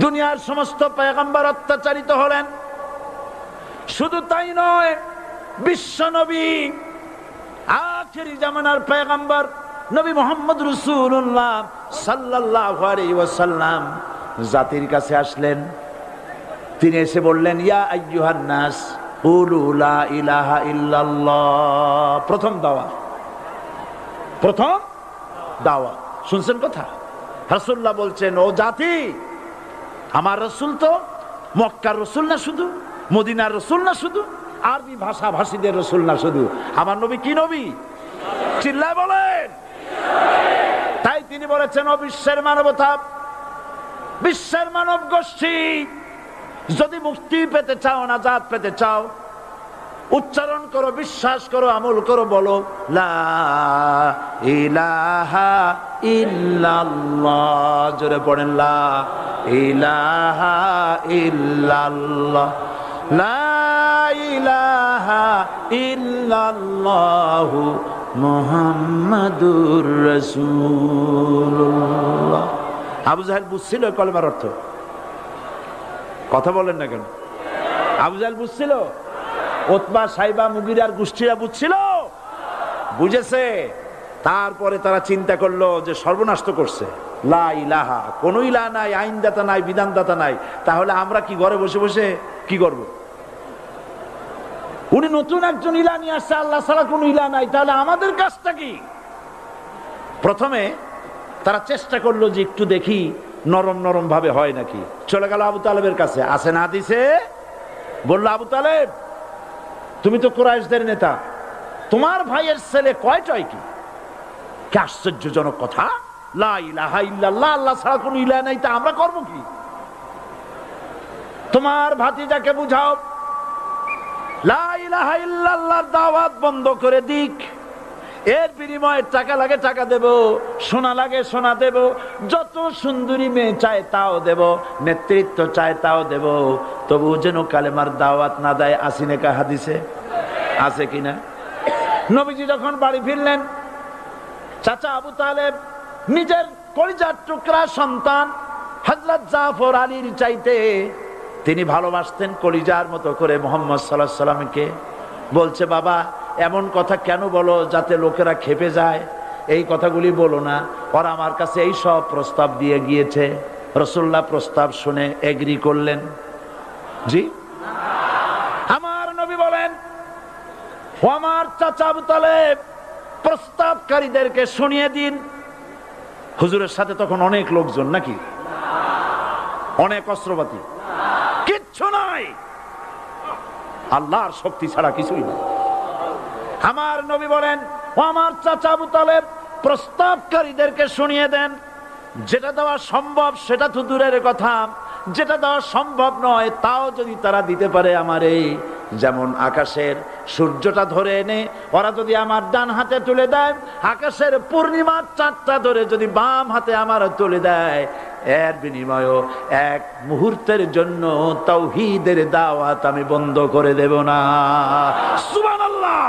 দুনিয়ার সমস্ত পয়গম্বর অত্যাচারিত হলেন, শুধু তাই নয়, বিশ্ব নবী আখেরি জামানার পয়গম্বর নবী মুহাম্মদ রাসূলুল্লাহ সাল্লাল্লাহু আলাইহি ওয়াসাল্লাম জাতির কাছে আসলেন। তিনি এসে বললেন, ইয়া আইয়ুহান নাস কুলু লা ইলাহা ইল্লাল্লাহ। প্রথম দাওয়া শুনছেন কথা? রাসূলুল্লাহ বলছেন, ও জাতি, আমার রাসূল তো মক্কার রাসূল না শুধু, মদিনার রাসূল না শুধু, আরবি ভাষা ভাষীদের রাসূল না শুধু, আমার নবী কি নবী? চিল্লায় বলেন। তাই তিনি বলেছেন, ও বিশ্বের মানবতা, বিশ্বের মানব গোষ্ঠী, যদি মুক্তি পেতে চাও, নাজাত পেতে চাও, উচ্চারণ করো, বিশ্বাস করো, আমল করো, বলো লা ইলাহা ইল্লাল্লাহ। জোরে পড়েন, লা ইলাহা ইল্লাল্লাহ, লা ইলাহা ইল্লাল্লাহু মুহাম্মাদুর রাসূলুল্লাহ। আবু জাহেল বুঝছিল কলেমার অর্থ? কথা বলেন না কেন? আবু জাহেল বুঝছিল? উতবা, সাইবা, মুগিরার গোষ্ঠীরা বুঝছিল? বুঝেছে। তারপরে তারা চিন্তা করলো যে সর্বনাশ তো করছে, লা ইলাহা, কোন ইলাহ নাই, আইনদাতা নাই, বিধানদাতা নাই, তাহলে আমরা কি ঘরে বসে বসে কি করব? উনি নতুন একজন ইলাহ নিয়ে আসছে, আল্লাহ ছাড়া কোন ইলাহ নাই, তাহলে আমাদের কাজটা কি? প্রথমে তারা চেষ্টা করলো যে একটু দেখি নরম নরম ভাবে হয় নাকি। চলে গেল আবু তালেবের কাছে, আসে না দিছে, বললো, আবু তালেব, তুমি তো কুরাইশদের নেতা, তোমার ভাইয়ের ছেলে কয়টাই কি? কি আশ্চর্যজনক কথা! লা ইলাহা ইল্লাল্লাহ, আল্লাহ ছাড়া কোন ইলাহ নাই, তা আমরা করব কি? তোমার ভাতিজাকে বুঝাও লা ইলাহা ইল্লাল্লাহর দাওয়াত বন্ধ করে দিক, এর বিনিময়ে টাকা লাগে টাকা দেব, সোনা লাগে সোনা দেব, যত সুন্দরী মেয়ে চায় তাও দেব, নেতৃত্ব চায় তাও দেব, তবু যেন কালেমার দাওয়াত না দেয়। আসিনে কা হাদিসে আছে কিনা? নবীজি যখন বাড়ি ফিরলেন, চাচা আবু তালেব নিজের কলিজার টুকরা সন্তান হযরত জাফর আলীর চাইতে তিনি ভালোবাসতেন কলিজার মতো করে মুহাম্মদ সাল্লাল্লাহু আলাইহি সাল্লামকে। বলছে, বাবা, এমন কথা কেন বলো যাতে লোকেরা খেপে যায়? এই কথাগুলি বলো না, ওরা আমার কাছে এই সব প্রস্তাব দিয়ে গিয়েছে। রাসূলুল্লাহ প্রস্তাব শুনে এগ্রি করলেন। জি, আমার নবী বলেন, ও আমার চাচা আবু তালেব, প্রস্তাবকারীদেরকে শুনিয়ে দিন। হুজুরের সাথে তখন অনেক লোকজন নাকি? অনেক অস্ত্রপাতি? কিচ্ছু নাই, আল্লাহর শক্তি ছাড়া কিছুই না। আমার নবী বলেন, ও আমার চাচা আবু তালেব, প্রস্তাবকারীদেরকে শুনিয়ে দেন, যেটা দেওয়া সম্ভব সেটা তো দূরের কথা, যেটা দেওয়া সম্ভব নয় তাও যদি তারা দিতে পারে আমারে, যেমন আকাশের সূর্যটা ধরে এনে ওরা যদি আমার ডান হাতে তুলে দেয়, আকাশের পূর্ণিমার চাঁদটা ধরে যদি বাম হাতে আমার তুলে দেয়, এর বিনিময়ে এক মুহূর্তের জন্য তাওহীদের দাওয়াত আমি বন্ধ করে দেব না। সুবহানাল্লাহ।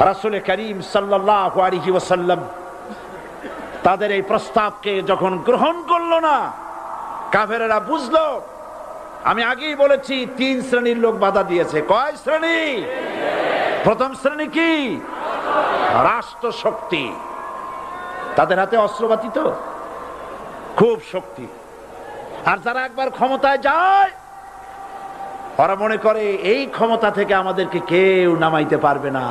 রাসূল করিম সাল্লাল্লাহু আলাইহি ওয়াসাল্লাম তাদের এই প্রস্তাবকে যখন গ্রহণ করলো না, কাফেরেরা বুঝলো। আমি আগেই বলেছি 3 শ্রেণীর লোক বাধা দিয়েছে। কয় শ্রেণী? প্রথম শ্রেণী কি? রাষ্ট্র শক্তি, তাদের হাতে অস্ত্রপাতি তো খুব শক্তি, আর যারা একবার ক্ষমতায় যায় ওরা মনে করে এই ক্ষমতা থেকে আমাদেরকে কেউ নামাইতে পারবে না।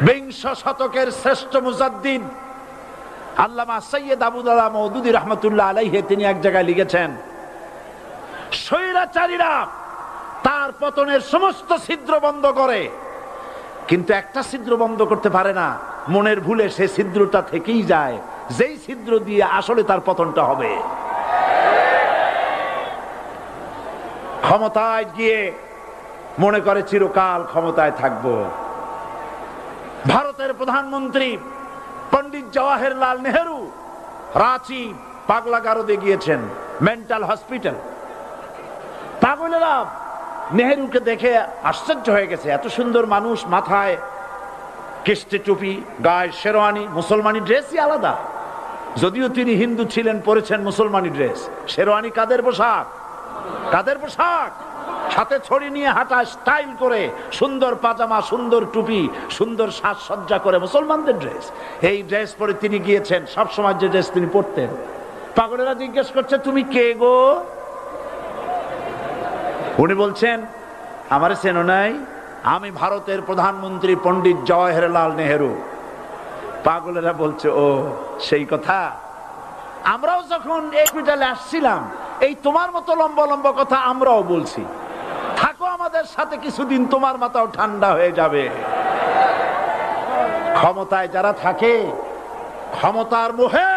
বিংশ শতকের শ্রেষ্ঠ মুজাদ্দিদ আল্লামা সৈয়দ আবুদুল্লাহ মওদুদী রাহমাতুল্লাহ আলাইহি তিনি এক জায়গায় লিখেছেন, স্বৈরাচারীরা তার পতনের সমস্ত ছিদ্র বন্ধ করে, কিন্তু একটা ছিদ্র বন্ধ করতে পারে না, মনের ভুলে সে ছিদ্রটা থেকেই যায়, যেই ছিদ্র দিয়ে আসলে তার পতনটা হবে। ক্ষমতায় গিয়ে মনে করে চিরকাল ক্ষমতায় থাকবো। ভারতের প্রধানমন্ত্রী পণ্ডিত জওয়াহরলাল নেহেরু রাঁচি পাগলাগারদে গিয়েছেন, মেন্টাল হসপিটাল। পাগলেরা নেহেরুকে দেখে আশ্চর্য হয়ে গেছে, এত সুন্দর মানুষ, মাথায় কিস্তি টুপি, গায়ে শেরওয়ানি, মুসলমানি ড্রেসই আলাদা। যদিও তিনি হিন্দু ছিলেন, পরেছেন মুসলমানি ড্রেস। শেরওয়ানি কাদের পোশাক? কাদের পোশাক? হাতে ছড়ি নিয়ে হাঁটা, স্টাইল করে, সুন্দর পাজামা, সুন্দর টুপি, সুন্দর সাজসজ্জা করে মুসলমানদের ড্রেস। এই ড্রেস পরে তিনি গিয়েছেন, সবসময় যে ড্রেস তিনি পরতেন। পাগলেরা জিজ্ঞেস করছে, তুমি কে গো? উনি বলছেন, আমারে চেনো নাই? আমি ভারতের প্রধানমন্ত্রী পণ্ডিত জওয়াহরলাল নেহেরু। পাগলেরা বলছে, ও সেই কথা। আমরাও যখন এই হসপিটালে আসছিলাম, এই তোমার মতো লম্বা লম্বা কথা আমরাও বলছি। থাকো আমাদের সাথে কিছুদিন, তোমার মাথাও ঠান্ডা হয়ে যাবে। ক্ষমতায় যারা থাকে, ক্ষমতার মোহে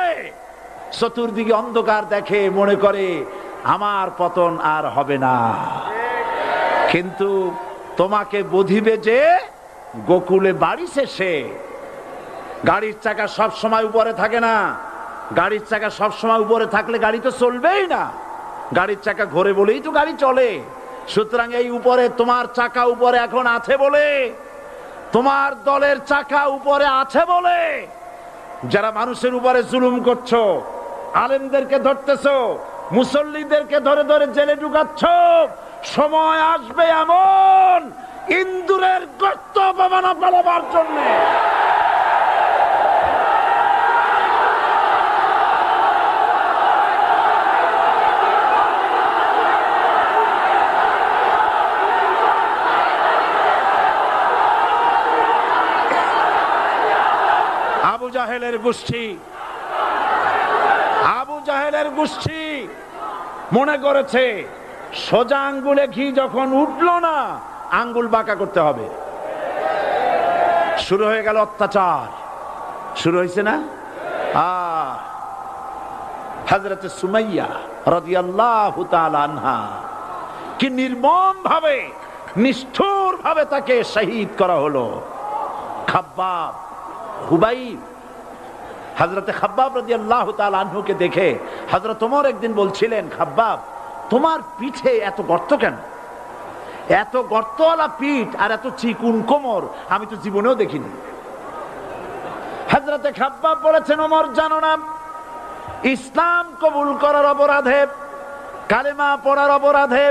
চতুর্দিকে অন্ধকার দেখে, মনে করে আমার পতন আর হবে না। কিন্তু তোমাকে বধিবে যে গোকুলে বাড়ি শেষে। গাড়ির চাকা সব সময় উপরে থাকে না। গাড়ির চাকা সব সময় উপরে থাকলে গাড়ি তো চলবেই না। গাড়ির চাকা ঘোরে বলেই তো গাড়ি চলে। সুতরাং এই উপরে, তোমার চাকা উপরে এখন আছে বলে, তোমার দলের চাকা উপরে আছে বলে যারা মানুষের উপরে জুলুম করছো, আলেমদেরকে ধরতেছো, মুসল্লিদেরকে ধরে ধরে জেলে ঢুকাচ্ছ, সময় আসবে এমন ইন্দুরের গর্ত অপমানা পালাবার জন্য। আবু জাহেলের গোষ্ঠী, আবু জাহেলের গোষ্ঠী মনে করেছে সোজা আঙ্গুলে ঘি যখন উঠলো না, আঙ্গুল বাঁকা করতে হবে। শুরু হয়ে গেল অত্যাচার। শুরু হয়েছে না? হযরত সুমাইয়া রাদিয়াল্লাহু তাআলা আনহা কি নির্মম ভাবে, নিষ্ঠুর ভাবে তাকে শহীদ করা হলো। খাব্বাব, হুবাইব, হযরতে খাব্বাব রাদিয়াল্লাহু তাআলা আনহুকে দেখে হযরত ওমর একদিন বলছিলেন, খাব্বাব তোমার পিঠে এত গর্ত কেন? এত গর্তওয়ালা পিঠ আর এত চিকুন কোমর আমি তো জীবনেও দেখিনি। হযরতে খাব্বাব বলেছেন, ওমর জানো না, ইসলাম কবুল করার অপরাধে, কালেমা পড়ার অপরাধে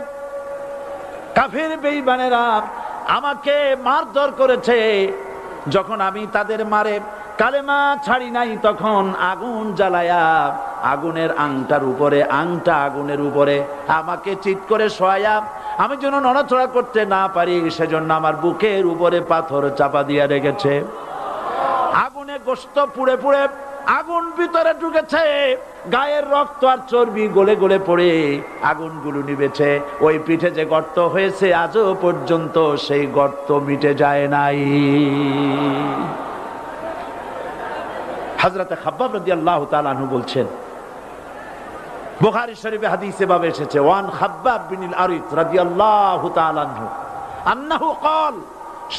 কাফির বেঈমানেরা আমাকে মারধর করেছে। যখন আমি তাদের মারে কালেমা ছাড়ি নাই, তখন আগুন জ্বালায়া আগুনের আংটার উপরে, আংটা আগুনের উপরে আমাকে চিৎ করে শোয়ায়া, আমি যেন নড়াচড়া করতে না পারি সেজন্য আমার বুকের উপরে পাথর চাপা দিয়া রেখেছে। আগুনে গোশত পুড়ে পুড়ে আগুন ভিতরে ঢুকেছে, গায়ের রক্ত আর চর্বি গলে গলে পড়ে আগুনগুলো নিবেছে। ওই পিঠে যে গর্ত হয়েছে আজও পর্যন্ত সেই গর্ত মিটে যায় নাই। হযরত খাব্বাব রাদিয়াল্লাহু তাআলা আনহু বলছেন, বুখারী শরীফে হাদিসে ভাবে এসেছে, ওয়ান খাব্বাব বিন আরিত রাদিয়াল্লাহু তাআলা আনহু আন্নাহু ক্বাল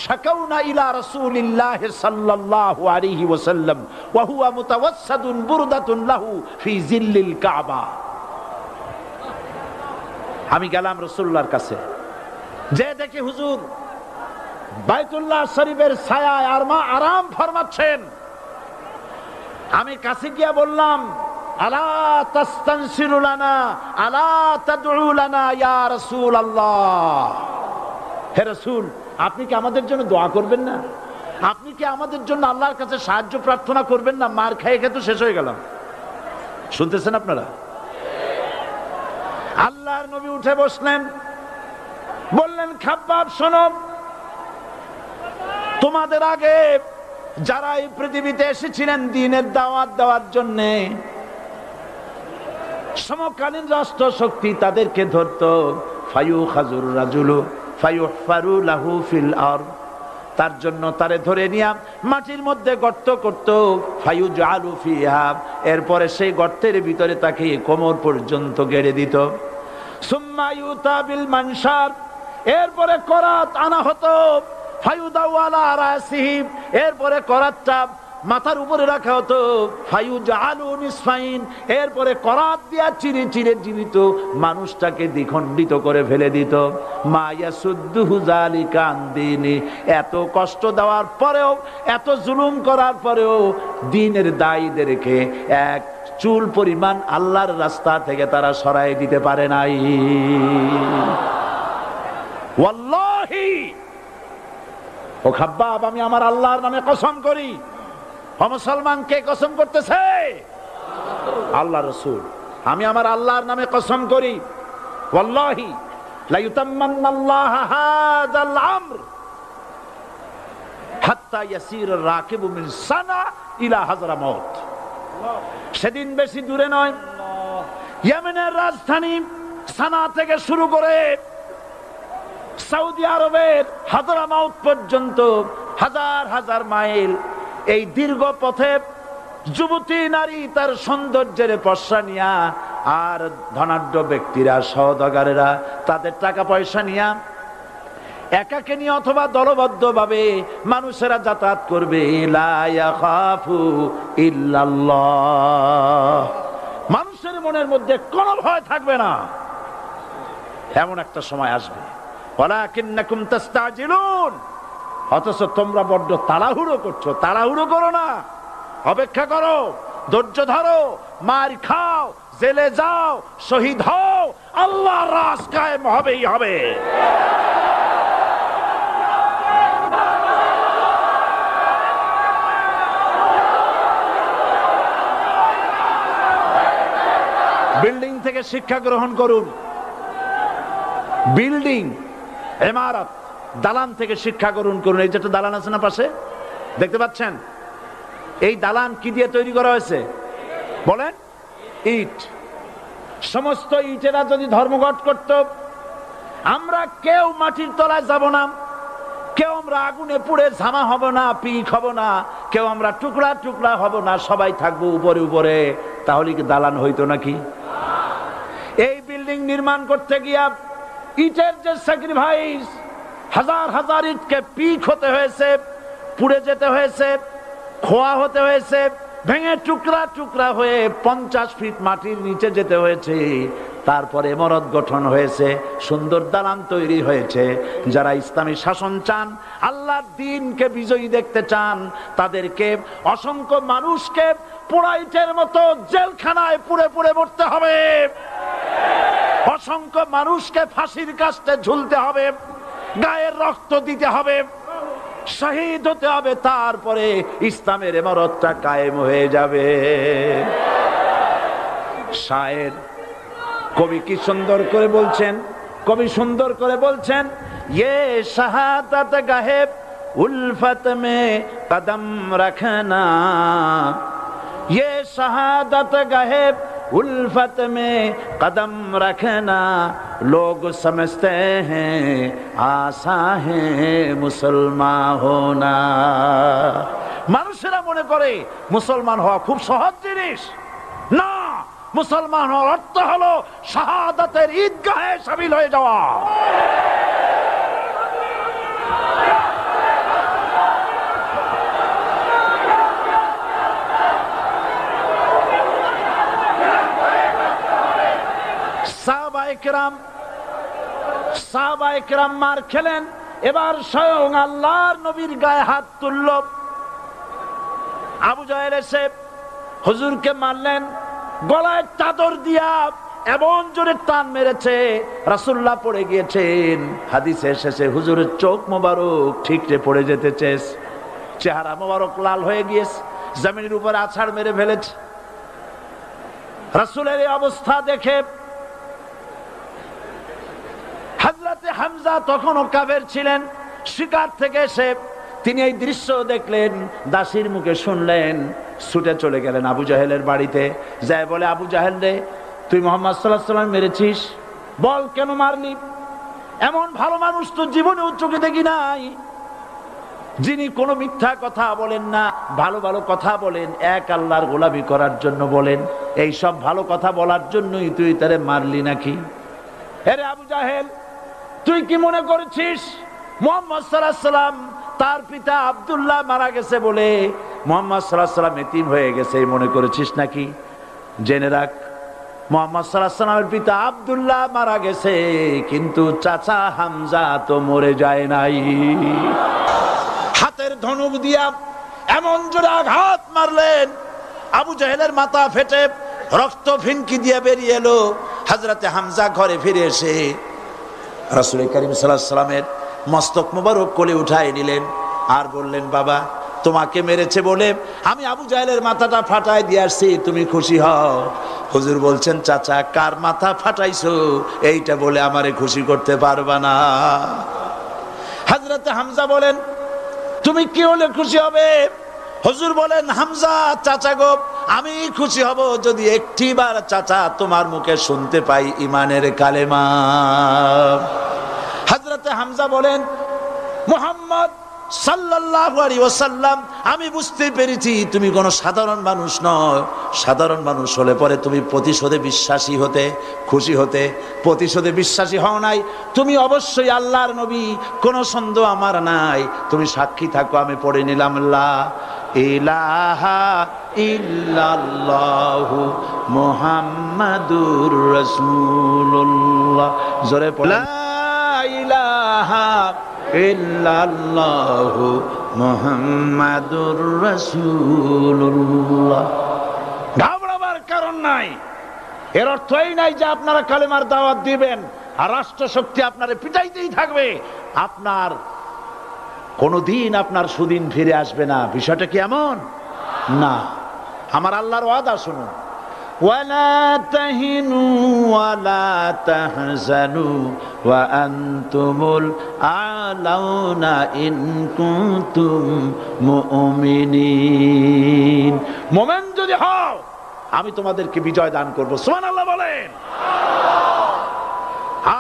শাকাউনা ইলা রাসূলিল্লাহি সাল্লাল্লাহু আলাইহি ওয়াসাল্লাম ওয়া হুয়া মুতাওয়াসসাদুন বুরদাতুন লাহু ফি জিল্লিল কাবা। আমি গেলাম রাসূলুল্লাহর কাছে, যে দেখি হুজুর বাইতুল্লাহ শরীফের ছায়ায় আরাম ফরমাচ্ছেন। আমি কাছে গিয়ে বললাম, আলা তাস্তানসিরু লানা, আলা তাদউ লানা ইয়া রাসূলুল্লাহ। হে রাসূল, আপনি কি আমাদের জন্য দোয়া করবেন না? আপনি কি আমাদের জন্য আল্লাহর কাছে সাহায্য প্রার্থনা করবেন না? মার খেয়ে খেয়ে তো শেষ হয়ে গেলাম। শুনতেছেন আপনারা? আল্লাহর নবী উঠে বসলেন, বললেন, খাব্বাব শোনো, তোমাদের আগে যারা এই পৃথিবীতে এসেছিলেন দ্বীনের দাওয়াত দেওয়ার জন্য, সমকালীন রাষ্ট্র শক্তি তাদেরকে ধরতো, ফায়ুখাজুর রাজুলু ফায়ুহফারু লাহু ফিল আরদ, তার জন্য তারে ধরে নিয়া মাটির মধ্যে গর্ত করত, ফায়ুজআলু ফিহা, এরপরে সেই গর্তের ভিতরে তাকে কোমর পর্যন্ত গেড়ে দিত। সুম্মা ইউতা বিল মানশার, এরপরে করাত আনা হতো, ফায়ুদাউ আলা রাসিহি, এরপরে করাতটা মাথার উপরে রাখা হতো, ফায়ুজআলু নিসফাইন, এরপরে করাত দিয়া চিরে চিরে জীবিত মানুষটাকে দ্বিখণ্ডিত করে ফেলে দিত। মা ইয়াসুদ্দুহু যালিকা আন দীনি, এত কষ্ট দেওয়ার পরেও, এত জুলুম করার পরেও দ্বীনের দায়ীদেরকে এক চুল পরিমাণ আল্লাহর রাস্তা থেকে তারা সরাই দিতে পারে নাই। ওয়াল্লাহি, ও খাব্বাব, আমি আমার আল্লাহর নামে কসম করি। ও মুসলমান, কে কসম করতেছে? আল্লাহ রাসূল। আমি আমার আল্লাহর নামে কসম করি, ওয়াল্লাহি লা ইউতাম্মান্নাল্লাহু হাযাল আমর হাত্তা ইয়াসির রাকিবু মিন সানা ইলা হাযরামাউত। সেদিন বেশি দূরে নয়, ইয়েমেনের রাজধানী সানা থেকে শুরু করে সৌদি আরবের হাযরামাউত পর্যন্ত হাজার হাজার মাইল, এই দীর্ঘ পথে যুবতী নারী তার সৌন্দর্যের পশ্চা নিয়া, আর ধনাঢ্য ব্যক্তিরা, সওদাগরেরা তাদের টাকা পয়সা নিয়া একাকে নিয়ে অথবা দলবদ্ধ ভাবে মানুষেরা যাতায়াত করবে। লা ইয়াখাফু ইল্লাল্লাহ, মানুষের মনের মধ্যে কোনো ভয় থাকবে না। এমন একটা সময় আসবে, ওয়ালাকিন্নাকুম তাস্তাজিলুন, অথচ তোমরা বড্ড তাড়াহুড়ো করছো। তাড়াহুড়ো করো না, অপেক্ষা করো, ধৈর্য ধরো, মার খাও, জেলে যাও, শহীদ হও, আল্লাহর রাজ কায়েম হবেই হবে। বিল্ডিং থেকে শিক্ষা গ্রহণ করুন। বিল্ডিং, ইমারত, দালান থেকে শিক্ষা গ্রহণ করুন। এই যেটা দালান আছে না পাশে, দেখতে পাচ্ছেন? এই দালান কি দিয়ে তৈরি করা হয়েছে বলেন? ইট। সমস্ত ইটেরা যদি ধর্মঘট করত, আমরা কেউ মাটির তলায় যাব না, কেউ আমরা আগুনে পুড়ে ঝামা হব না, পিক হব না, কেউ আমরা টুকরা টুকরা হব না, সবাই থাকবো উপরে উপরে, তাহলে কি দালান হইতো নাকি? এই বিল্ডিং নির্মাণ করতে গিয়া ইটের যে স্যাক্রিফাইস, হাজার হাজার ইটকে পিক হতে হয়েছে, পুড়ে যেতে হয়েছে, খোয়া হতে হয়েছে, ভেঙে টুকরা টুকরা হয়ে 50 ফিট মাটির নিচে যেতে হয়েছে। তারপরে ইমারত গঠন হয়েছে, সুন্দর দালান তৈরি হয়েছে। যারা ইসলামী শাসন চান, আল্লাহর দ্বীনকে বিজয়ী দেখতে চান, তাদেরকে অসংখ্য মানুষকে পোড়া ইটের মতো জেলখানায় পুড়ে পুড়ে মরতে হবে। অসংখ্য মানুষকে ফাঁসির কাস্টে ঝুলতে হবে, গায়ের রক্ত দিতে হবে, শহীদ হতে হবে, তারপরে ইসলামের ইমারতটা কায়েম হয়ে যাবে। শায়ের, কবি কি সুন্দর করে বলছেন, কবি সুন্দর করে বলছেন, ये शहादत गाहे उल्फत में कदम रखना, ये शहादत गाहे उल्फत में कदम रखना, लोग समझते हैं आसा है मुसलमान होना। মানুষেরা মনে করে মুসলমান হওয়া খুব সহজ জিনিস। না, মুসলমান হওয়ার অর্থ হলো শাহাদাতের ঈদগাহে শামিল হয়ে যাওয়া। সাহাবায়ে কেরাম মার খেলেন, এবার স্বয়ং আল্লাহর নবীর গায়ে হাত তুলল। আবু জাহেল এসে হুজুরকে মারলেন, গলায় চাদর দিয়া এমন জোরে টান মেরেছে, রাসূলুল্লাহ পড়ে গিয়েছেন। হাদিসে এসেছে হুজুরের চোখ মোবারক ঠিকরে পড়ে যেতেছে, চেহারা মোবারক লাল হয়ে গিয়েছে, জমিনের উপর আছাড় মেরে ফেলেছে। রাসূলের এই অবস্থা দেখে হযরত হামজা তখনও কাফের ছিলেন, শিকার থেকে এসে তিনি এই দৃশ্য দেখলেন, দাসীর মুখে শুনলেন, ছুটে চলে গেলেন আবু জাহেলের বাড়িতে। যায় বলে, আবু জাহেল রে, তুই মুহাম্মদ সাল্লাল্লাহু আলাইহি ওয়াসাল্লাম মেরেছিস, বল কেন মারলি? এমন ভালো মানুষ তো জীবনে চোখে দেখি নাই, যিনি কোনো মিথ্যা কথা বলেন না, ভালো ভালো কথা বলেন, এক আল্লাহর গোলামি করার জন্য বলেন। এই সব ভালো কথা বলার জন্যই তুই তারে মারলি নাকি? আরে আবু জাহেল, তুই কি মনে করেছিস মুহাম্মদ সাল্লাল্লাহু আলাইহি ওয়াসাল্লাম তার পিতা আব্দুল্লাহ মারা গেছে বলে মুহাম্মদ সাল্লাল্লাহু আলাইহি ওয়াসাল্লাম এতিম হয়ে গেছে মনে করেছিস নাকি? জেনে রাখ, মুহাম্মদ সাল্লাল্লাহু আলাইহি ওয়াসাল্লামের পিতা আব্দুল্লাহ মারা গেছে, কিন্তু চাচা হামজা তো মরে যায় নাই। হাতের ধনুক দিয়া এমন জোরে আঘাত মারলেন, আবু জাহেলের মাথা ফেটে রক্ত ফিনকি দিয়ে বেরিয়ে এলো। হযরতে হামজা ঘরে ফিরে এসে রাসূল করিম সাল্লাল্লাহু আলাইহি ওয়াসাল্লামের মস্তক মোবারক কোলে উঠায় নিলেন আর বললেন, বাবা তোমাকে মেরেছে বলে আমি আবু জাহেলের মাথাটা ফাটায় দিয়ে আসছি, তুমি খুশি হও। হুজুর বলছেন, চাচা কার মাথা ফাটাইছো এইটা বলে আমারে খুশি করতে পারবা না। হযরতে হামজা বলেন, তুমি কি হলে খুশি হবে? হুজুর বলেন, হামজা চাচা গো, আমি খুশি হব যদি একটিবার চাচা তোমার মুখে শুনতে পাই ঈমানের কালেমা। হযরতে হামজা বলেন, মুহাম্মদ সাল্লাল্লাহু আলাইহি ওয়াসাল্লাম, আমি বুঝতে পেরেছি তুমি কোনো সাধারণ মানুষ নয়। সাধারণ মানুষ হলে পরে তুমি প্রতিশোধে বিশ্বাসী হতে, খুশি হতে। প্রতিশোধে বিশ্বাসী হও নাই, তুমি অবশ্যই আল্লাহর নবী, কোনো সন্দেহ আমার নাই। তুমি সাক্ষী থাকো, আমি পড়ে নিলাম, লা ইলাহা ইল্লাল্লাহু মুহাম্মাদুর রাসূলুল্লাহ। জোরে পড়ে, লা ইলাহা ইল্লাল্লাহু মুহাম্মাদুর রাসূলুল্লাহ। ঘাবড়াবার কারণ নাই। এর অর্থ এই নাই যে আপনারা কালেমার দাওয়াত দিবেন আর রাষ্ট্র শক্তি আপনারে পিটাইতেই থাকবে, আপনার কোনদিন আপনার সুদিন ফিরে আসবে না। বিষয়টা কি এমন না। আমার আল্লাহর ওয়াদা শুনুন, ওয়ালা তাহিনু ওয়ালা তাহজানু ওয়া আনতুমুল আলাউনা ইন কুনতুম মুমিনিন। মুমিন যদি হও আমি তোমাদেরকে বিজয় দান করব। সুবহানাল্লাহ বলেন।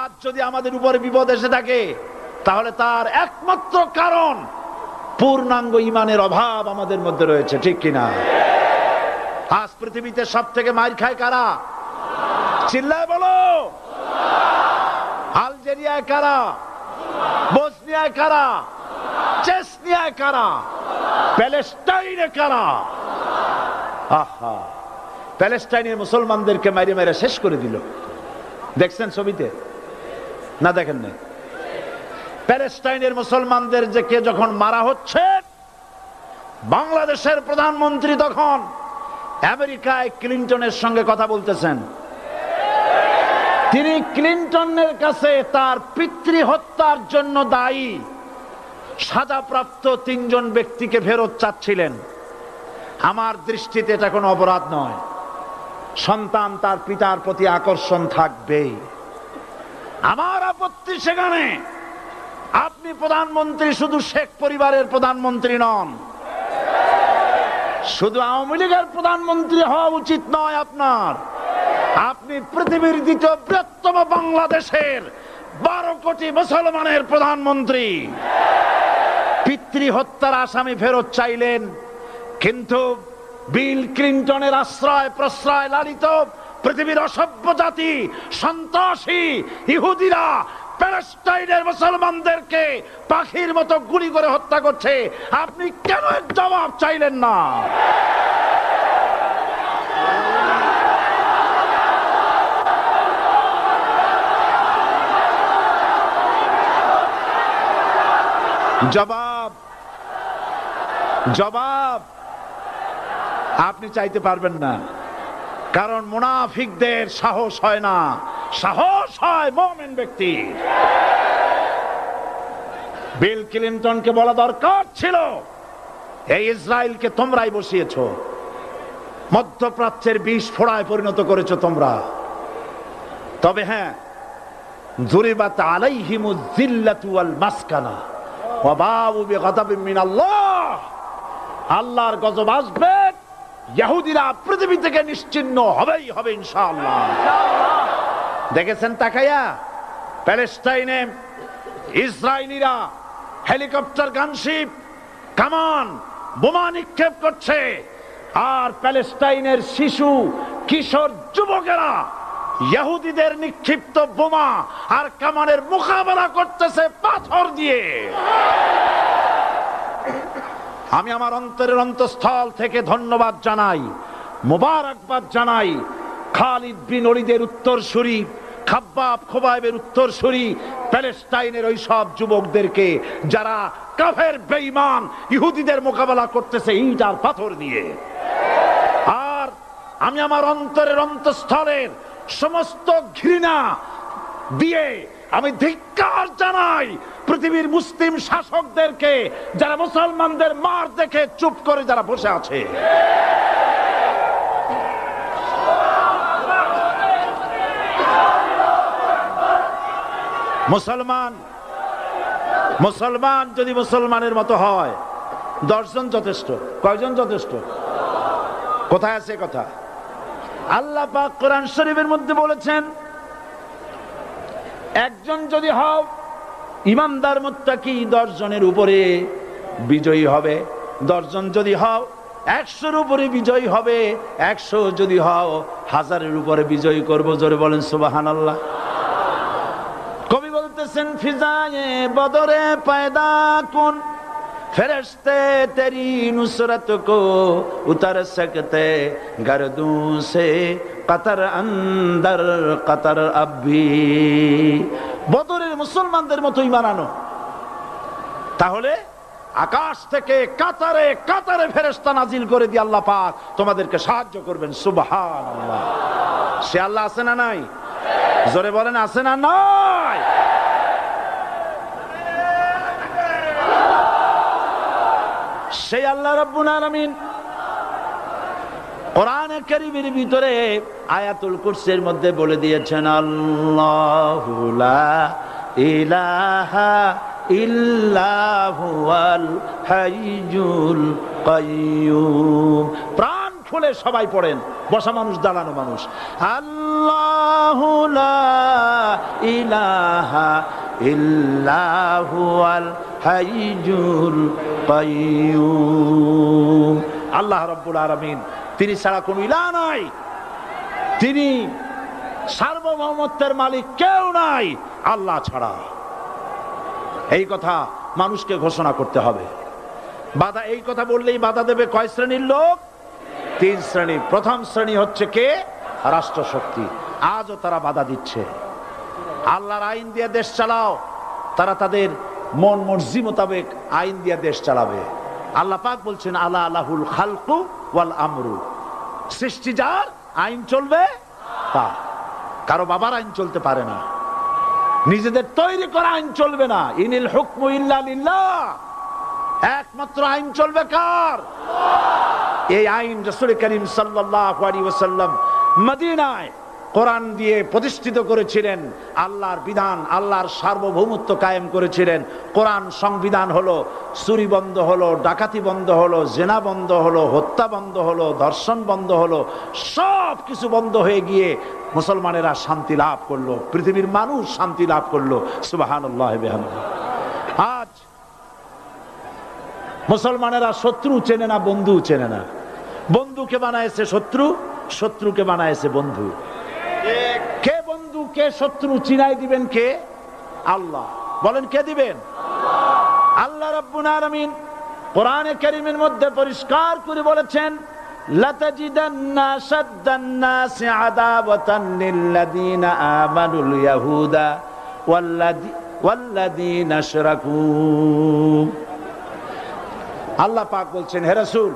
আজ যদি আমাদের উপরে বিপদ এসে থাকে তাহলে তার একমাত্র কারণ পূর্ণাঙ্গ ঈমানের অভাব আমাদের মধ্যে রয়েছে, ঠিক কিনা? আজ পৃথিবীতে সব থেকে মার খায় কারা? চিল্লায় বলো। আলজেরিয়ায় কারা? বসনিয়ায় কারা? চেচনিয়ায় কারা? প্যালেস্টাইনে কারা? আহা, প্যালেস্টাইনের মুসলমানদেরকে মাইরে মাইরে শেষ করে দিল। দেখছেন ছবিতে না? দেখেন না? প্যালেস্টাইনের মুসলমানদের যে কে যখন মারা হচ্ছে, বাংলাদেশের প্রধানমন্ত্রী তখন আমেরিকায় ক্লিনটনের সঙ্গে কথা বলতেছেন। তিনি ক্লিনটনের কাছে তার পিতৃ হত্যার জন্য দায়ী সাজাপ্রাপ্ত 3 জন ব্যক্তিকে ফেরত চাচ্ছিলেন। আমার দৃষ্টিতে এটা কোনো অপরাধ নয়। সন্তান তার পিতার প্রতি আকর্ষণ থাকবেই। আমার আপত্তি সেখানে আপনি প্রধানমন্ত্রী শুধু শেখ পরিবারের প্রধানমন্ত্রী নন, শুধু আওয়ামী লীগের প্রধানমন্ত্রী হওয়া উচিত নয় আপনার। আপনি পৃথিবীর দ্বিতীয় বৃহত্তম বাংলাদেশের 12 কোটি মুসলমানের প্রধানমন্ত্রী। পিতৃ হত্যার আসামি ফেরত চাইলেন, কিন্তু বিল ক্লিনটনের আশ্রয় প্রশ্রয় লালিত পৃথিবীর অসভ্য জাতি সন্ত্রাসী ইহুদিরা প্যালেস্টাইনের মুসলমানদেরকে পাখির মতো গুলি করে হত্যা করছে। আপনি কেন এর জবাব চাইলেন না? জবাব জবাব আপনি চাইতে পারবেন না, কারণ মুনাফিকদের সাহস হয় না, সাহস হয় মুমিন ব্যক্তি। বিল ক্লিনটনকে বলা দরকার ছিল, এই ইসরায়েলকে তোমরাই বসিয়েছো, মধ্যপ্রাচ্যের বিষ ফোড়ায় পরিণত করেছো তোমরা। তবে হ্যাঁ, যুরিবাত আলাইহিমুয যিল্লাতু ওয়াল মাসকানা ওয়া বাউ বিগাদাবিন মিনাল্লাহ। আল্লাহর গজব আসবে, ইহুদিরা পৃথিবী থেকে নিশ্চিহ্ন হবেই হবে ইনশাআল্লাহ। দেখেছেন তাকায়া প্যালেস্টাইনে ইসরায়েলিরা হেলিকপ্টার, গানশিপ, কামান, বোমা নিক্ষেপ করছে, আর প্যালেস্টাইনের শিশু কিশোর যুবকেরা ইহুদিদের নিক্ষিপ্ত বোমা আর কামানের মোকাবেলা করতেছে পাথর দিয়ে। আমি আমার অন্তরের অন্তঃস্থল থেকে ধন্যবাদ জানাই, মোবারকবাদ জানাই খালিদ বিন ওলীদের উত্তরসূরি, খাব্বাব খোবাইবের উত্তরসূরি প্যালেস্টাইনের ওই সব যুবকদেরকে যারা কাফের বেঈমান ইহুদিদের মোকাবেলা করতেছে ইট আর পাথর নিয়ে। আর আমি আমার অন্তরের অন্তঃস্থলের সমস্ত ঘৃণা দিয়ে আমি ধিক্কার জানাই পৃথিবীর মুসলিম শাসকদেরকে, যারা মুসলমানদের মার দেখে চুপ করে যারা বসে আছে। মুসলমান যদি মুসলমানের মতো হয় 10 জন যথেষ্ট। কয়জন যথেষ্ট? কোথায় আছে কথা? আল্লাহ পাক কোরআন শরীফের মধ্যে বলেছেন, একজন যদি হও ইমানদার মুত্তাকি 10 জনের উপরে বিজয়ী হবে। 10 জন যদি হও 100-র উপরে বিজয়ী হবে। 100 যদি হও 1000-এর উপরে বিজয়ী করব। জোরে বলেন সুবহানাল্লাহ। কবি বলতেছেন, ফিজায়ে বদরে পয়দা কুন ফেরেশতে তেরি নুসরত কো উতার সকতে গর্দু সে কতর অন্দর কতর আবি। বদরের মুসলমানদের মতো ঈমান আনো, তাহলে আকাশ থেকে কাতারে কাতারে ফেরেশতা নাজিল করে দিয়ে আল্লাহ পাক তোমাদেরকে সাহায্য করবেন। সুবহানাল্লাহ। সে আল্লাহ আছে না নাই? জোরে বলেন, আছে না নাই? সেই আল্লাহ রাব্বুল আলামিন কোরআনে কারীমের ভিতরে আয়াতুল কুরসির মধ্যে বলে দিয়েছেন, আল্লাহু লা ইলাহা ইল্লা হুয়াল হাইয়ুল কাইয়্যুম। প্রাণ খুলে সবাই পড়েন, বসা মানুষ দাঁড়ানো মানুষ। আল্লাহু লা ইলাহা ইল্লা হুয়াল হাইয়ুল কাইয়্যুম। আল্লাহ রাব্বুল আলামিন, তিনি ছাড়া কোনো ইলাহ নাই, তিনি সার্বভৌমত্বের মালিক, কেউ নাই আল্লাহ ছাড়া। এই কথা মানুষকে ঘোষণা করতে হবে। বাধা, এই কথা বললেই বাধা দেবে কয় শ্রেণীর লোক? 3 শ্রেণী। প্রথম শ্রেণী হচ্ছে কে? রাষ্ট্রশক্তি। আজও তারা বাধা দিচ্ছে। আল্লাহর আইন দিয়ে দেশ চালাও, তারা তাদের মন মর্জি মোতাবেক আইন দিয়ে দেশ চালাবে। আল্লাহ পাক বলছেন, আলা আলাহুল খালকু ওয়াল আমরু। সৃষ্টি যার, আইন চলবে তার। কারো বাবার আইন চলতে পারে না, নিজেদের তৈরি করা আইন চলবে না। ইনিল হুকমু ইল্লা লিল্লাহ। একমাত্র আইন চলবে কার? এই আইন রাসূল করিম সাল্লাল্লাহু আলাইহি ওয়াসাল্লাম মদিনায় কোরআন দিয়ে প্রতিষ্ঠিত করেছিলেন। আল্লাহর বিধান, আল্লাহর সার্বভৌমত্ব কায়েম করেছিলেন। কোরআন সংবিধান হলো, চুরি বন্ধ হলো, ডাকাতি বন্ধ হলো, জেনা বন্ধ হলো, হত্যা বন্ধ হলো, ধর্ষণ বন্ধ হলো, সব কিছু বন্ধ হয়ে গিয়ে মুসলমানেরা শান্তি লাভ করলো, পৃথিবীর মানুষ শান্তি লাভ করলো। সুবহানাল্লাহ বিহামদিহি। আজ মুসলমানেরা শত্রু চেনে না, বন্ধু চেনে না। বন্ধুকে বানায়েছে শত্রু, শত্রুকে বানায়েছে বন্ধু। কে বন্ধু কে শত্রু চিনাই দিবেন কে? আল্লাহ। বলেন কে দিবেন? আল্লাহ রাব্বুল আলামিন কোরআনে কারীমের মধ্যে পরিষ্কার করে বলেছেন, লাতাজিদান্না শাদ্দান নাসি আদাওয়াতান লিল্লাযীনা আমানুল ইয়াহুদা ওয়াল্লাযীনা আশরাকু। আল্লাহ পাক বলছেন, হে রাসূল,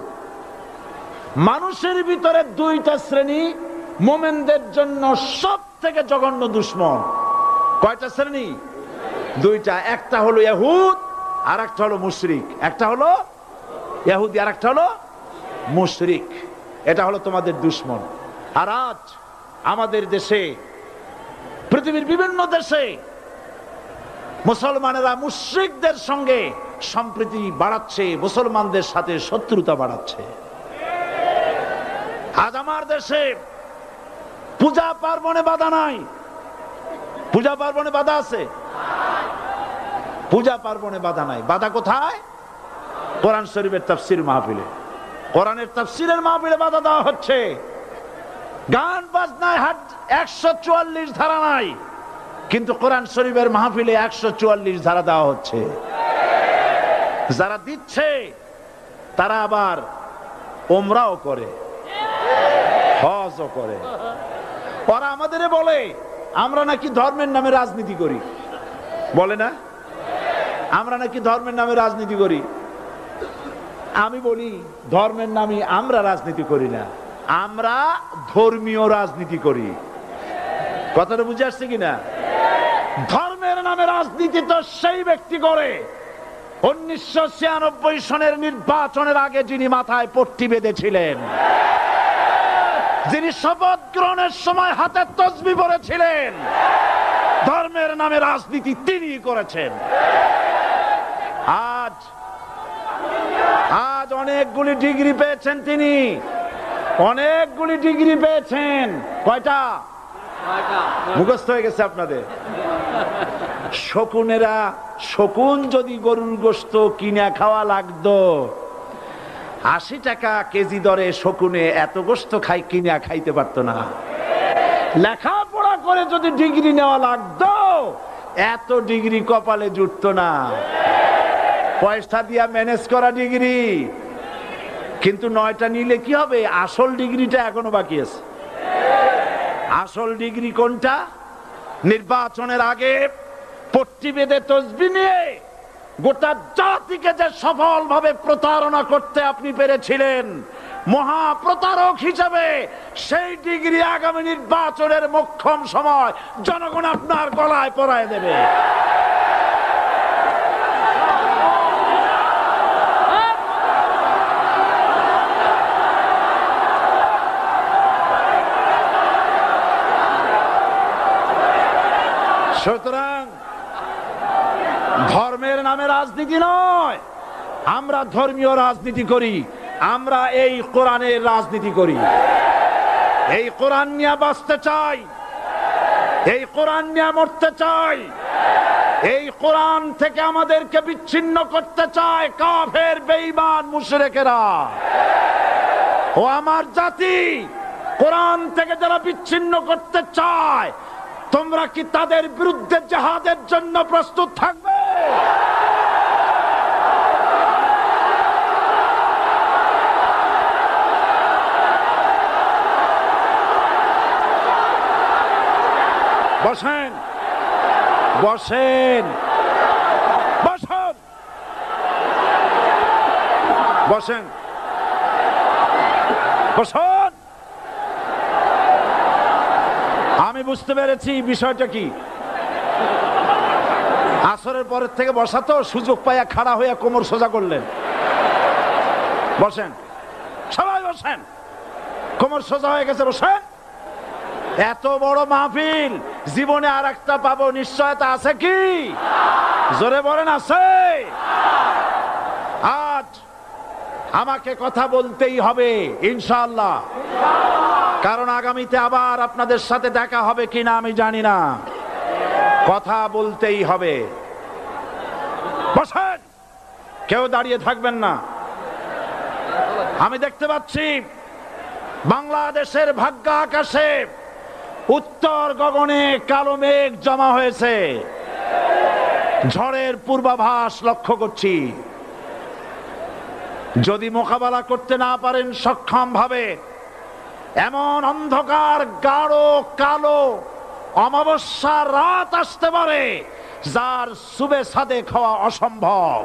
মানুষের ভিতরে 2টা শ্রেণী মুমিনদের জন্য সব থেকে জঘন্য দুশমন। কয়টা শ্রেণী? 2টা। একটা হলো ইহুদ, আর একটা হলো মুশরিক। একটা হলো ইহুদি, আর একটা হলো মুশরিক। এটা হলো তোমাদের দুশমন। আর আজ আমাদের দেশে, পৃথিবীর বিভিন্ন দেশে মুসলমানেরা মুশরিকদের সঙ্গে সম্প্রীতি বাড়াচ্ছে, মুসলমানদের সাথে শত্রুতা বাড়াচ্ছে। আজ আমার দেশে পূজা পার্বণে বাধা নাই। পূজা পার্বণে বাধা আছে? পূজা পার্বণে বাধা নাই। বাধা কোথায়? কোরআন শরীফের তাফসীর মাহফিলে। কোরআনের তাফসীরের মাহফিলে বাধা দেওয়া হচ্ছে। গান বাজনায় 144 ধারা নাই, কিন্তু কোরআন শরীফের মাহফিলে 144 ধারা দেওয়া হচ্ছে। যারা দিচ্ছে তারা আবার ওমরাও করে, হজও করে। ওরা আমাদের বলে আমরা নাকি ধর্মের নামে রাজনীতি করি, বলে না? আমরা নাকি ধর্মের নামে রাজনীতি করি। আমি বলি ধর্মের নামে আমরা রাজনীতি করি না, আমরা ধর্মীয় রাজনীতি করি। কথাটা বুঝে আসছে কিনা? ধর্মের নামে রাজনীতি তো সেই ব্যক্তি করে 1996 সনের নির্বাচনের আগে যিনি মাথায় পট্টি বেঁধেছিলেন, যিনি শপথ গ্রহণের সময় হাতে তসবিহ পড়েছিলেন, ধর্মের নামে রাজনীতি তিনি করেছেন। আজ অনেকগুলি ডিগ্রি পেয়েছেন তিনি, অনেকগুলি ডিগ্রি পেয়েছেন। কয়টা? মুখস্থ হয়ে গেছে আপনাদের। শকুনেরা, শকুন যদি গরুর গোশত কিনে খাওয়া লাগতো 80 টাকা কেজি দরে, শকুনে এত গোশত কিনা খাইতে পারতো না। লেখাপড়া করে যদি ডিগ্রি নেওয়া লাগতো এত ডিগ্রি কপালে জুটতো না, পয়সা দিয়া ম্যানেজ করা ডিগ্রি। কিন্তু 9টা নিলে কি হবে? আসল ডিগ্রিটা এখনো বাকি আছে। আসল ডিগ্রি কোনটা? নির্বাচনের আগে পট্টি বেঁধে তসবিহ নিয়ে গোটা জাতিকে যে সফলভাবে প্রতারণা করতে আপনি পেরেছিলেন মহাপ্রতারক হিসেবে, সেই ডিগ্রি আগামী নির্বাচনের মোক্ষম সময় জনগণ আপনার গলায় পরায় দেবে। সুতরাং ধর্মের নামে রাজনীতি নয়, আমরা ধর্মীয় রাজনীতি করি, আমরা এই কোরআনের রাজনীতি করি। এই কোরআন নিয়ে বাঁচতে চাই, এই কোরআন নিয়ে মরতে চাই। এই কোরআন থেকে আমাদেরকে বিচ্ছিন্ন করতে চায় কাফের, বেঈমান, মুশরিকেরা। ও আমার জাতি, কোরআন থেকে যারা বিচ্ছিন্ন করতে চায়, তোমরা কি তাদের বিরুদ্ধে জিহাদের জন্য প্রস্তুত থাকবে? বসেন, বসেন, বসেন, বসেন, বসেন। আমি বুঝতে পেরেছি বিষয়টা কি। আসরের পরের থেকে বসা তো, সুযোগ পাইয়া খাড়া হইয়া কোমর সোজা করলেন। বসেন, সবাই বসেন, কোমর সোজা হয়ে গেছে, বসেন। এত বড় মাহফিল, জীবনে আর একটা পাবো নিশ্চয়তা আছে কি? জোরে বলেন, আছে? আজ আমাকে কথা বলতেই হবে ইনশাআল্লাহ, কারণ আগামীতে আবার আপনাদের সাথে দেখা হবে কিনা আমি জানি না। কথা বলতেই হবে। বসেন, কেউ দাঁড়িয়ে থাকবেন না। আমি দেখতে পাচ্ছি বাংলাদেশের ভাগ্য আকাশে উত্তর গগনে কালো মেঘ জমা হয়েছে, ঝড়ের পূর্বাভাস লক্ষ্য করছি। যদি মোকাবেলা করতে না পারেন সক্ষম ভাবে, এমন অন্ধকার গাঢ় কালো অমাবস্যার রাত আসতে পারে যার সুবে সাদেক হওয়া অসম্ভব।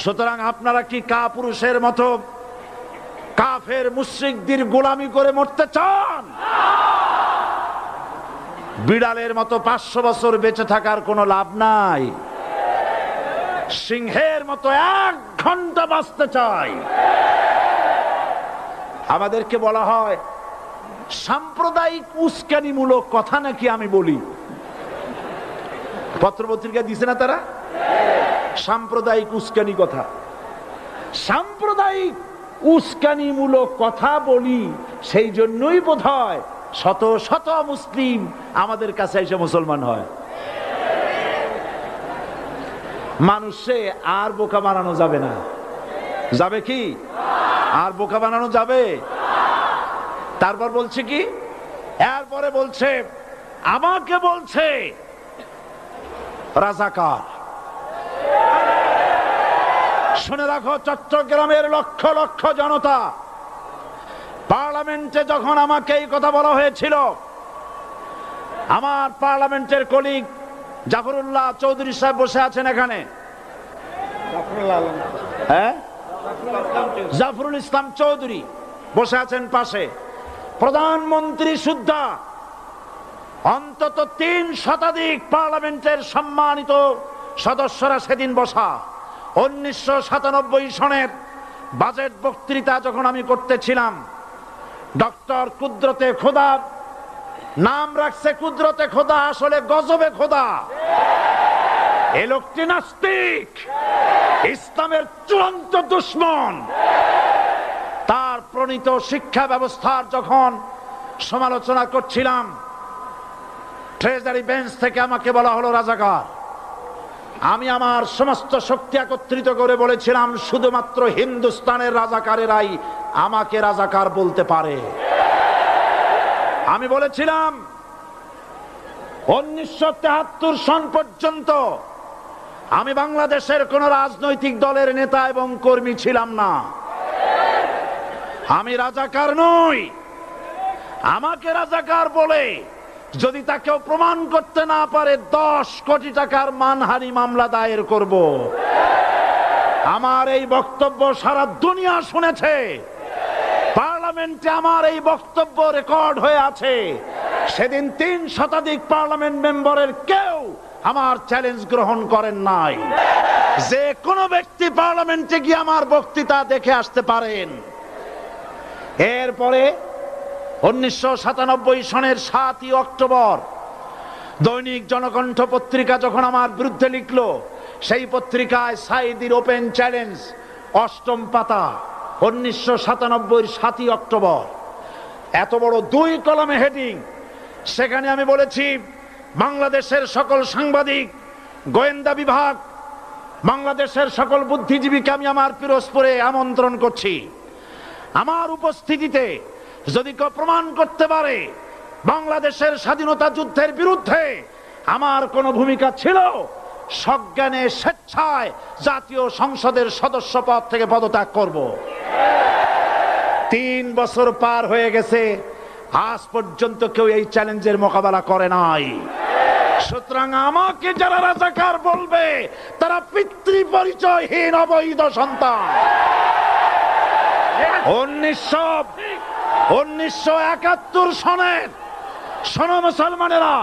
সুতরাং আপনারা কি কাপুরুষের মতো কাফের মুশরিকদের গোলামি করে মরতে চান? বিড়ালের মতো 500 বছর বেঁচে থাকার কোনো লাভ নাই। সিংহের মতো 1 ঘন্টা বাঁচতে চাই। আমাদেরকে বলা হয় সাম্প্রদায়িক উস্কানিমূলক কথা নাকি আমি বলি। পত্রপত্রিকা দিছে না তারা? সাম্প্রদায়িক উস্কানি কথা, সাম্প্রদায়িক উস্কানিমূলক কথা বলি। সেই জন্যই বোধহয় শত শত মুসলিম আমাদের কাছে এসে মুসলমান হয়। মানুষে আর বোকা বানানো যাবে না। যাবে কি? আর বোকা বানানো যাবে? তারপর বলছে কি? এরপরে বলছে আমাকে বলছে রাজাকার। শুনে রাখো, চট্টগ্রামের লক্ষ লক্ষ জনতা, পার্লামেন্টে যখন আমাকে এই কথা বলা হয়েছিল, আমার পার্লামেন্টের কলিগ জাফরুল্লাহ চৌধুরী সাহেব বসে আছেন এখানে, জাফরুল ইসলাম চৌধুরী বসে আছেন পাশে, প্রধানমন্ত্রী সুদ্ধা, অন্তত 3 শতাধিক পার্লামেন্টের সম্মানিত সদস্যরা সেদিন বসা। 1997 সনের বাজেট বক্তৃতা যখন আমি করতেছিলাম, ডক্টর কুদরতে খোদা, নাম রাখছে কুদরতে খোদা, আসলে গজবে খোদা। এই লোকটি নাস্তিক, ইসলামের চূড়ান্ত দুশমন। তার প্রণীত শিক্ষা ব্যবস্থার যখন সমালোচনা করছিলাম, ট্রেজারি বেঞ্চ থেকে আমাকে বলা হলো রাজাকার। আমি আমার সমস্ত শক্তি একত্রিত করে বলেছিলাম, শুধুমাত্র হিন্দুস্তানের রাজাকারেরাই আমাকে রাজাকার বলতে পারে। আমি বলেছিলাম 1973 সন পর্যন্ত আমি বাংলাদেশের কোন রাজনৈতিক দলের নেতা এবং কর্মী ছিলাম না। আমি রাজাকার নই। আমাকে রাজাকার বলে যদি তাকেও প্রমাণ করতে না পারে, 10 কোটি টাকার মানহানি মামলা দায়ের করব। আমার এই বক্তব্য সারা দুনিয়া শুনেছে। পার্লামেন্টে আমার এই বক্তব্য রেকর্ড হয়ে আছে। সেদিন 3 শতাধিক পার্লামেন্ট মেম্বারের কেউ আমার চ্যালেঞ্জ গ্রহণ করেন নাই। যে কোনো ব্যক্তি পার্লামেন্টে গিয়ে আমার বক্তৃতা দেখে আসতে পারেন। এরপরে 1997 সনের 7ই অক্টোবর দৈনিক জনকণ্ঠ পত্রিকা যখন আমার বিরুদ্ধে লিখলো, সেই পত্রিকায় সাইদির ওপেন চ্যালেঞ্জ 8ম পাতা, 1997 7ই অক্টোবর, এত বড় 2 কলমে হেডিং। সেখানে আমি বলেছি, বাংলাদেশের সকল সাংবাদিক, গোয়েন্দা বিভাগ, বাংলাদেশের সকল বুদ্ধিজীবীকে আমি আমার পিরোজপুরে আমন্ত্রণ করছি। আমার উপস্থিতিতে যদি কেউ প্রমাণ করতে পারে বাংলাদেশের স্বাধীনতা যুদ্ধের বিরুদ্ধে আমার কোনো ভূমিকা ছিল, সজ্ঞানে স্বেচ্ছায় জাতীয় সংসদের সদস্য পদ থেকে পদত্যাগ করব। 3 বছর পার হয়ে গেছে, আজ পর্যন্ত কেউ এই চ্যালেঞ্জের মোকাবেলা করে নাই। সুতরাং আমাকে যারা রাজাকার বলবে, তারা পিতৃ পরিচয়হীন অবৈধ সন্তান। 1971 সনের, শোনো মুসলমানেরা,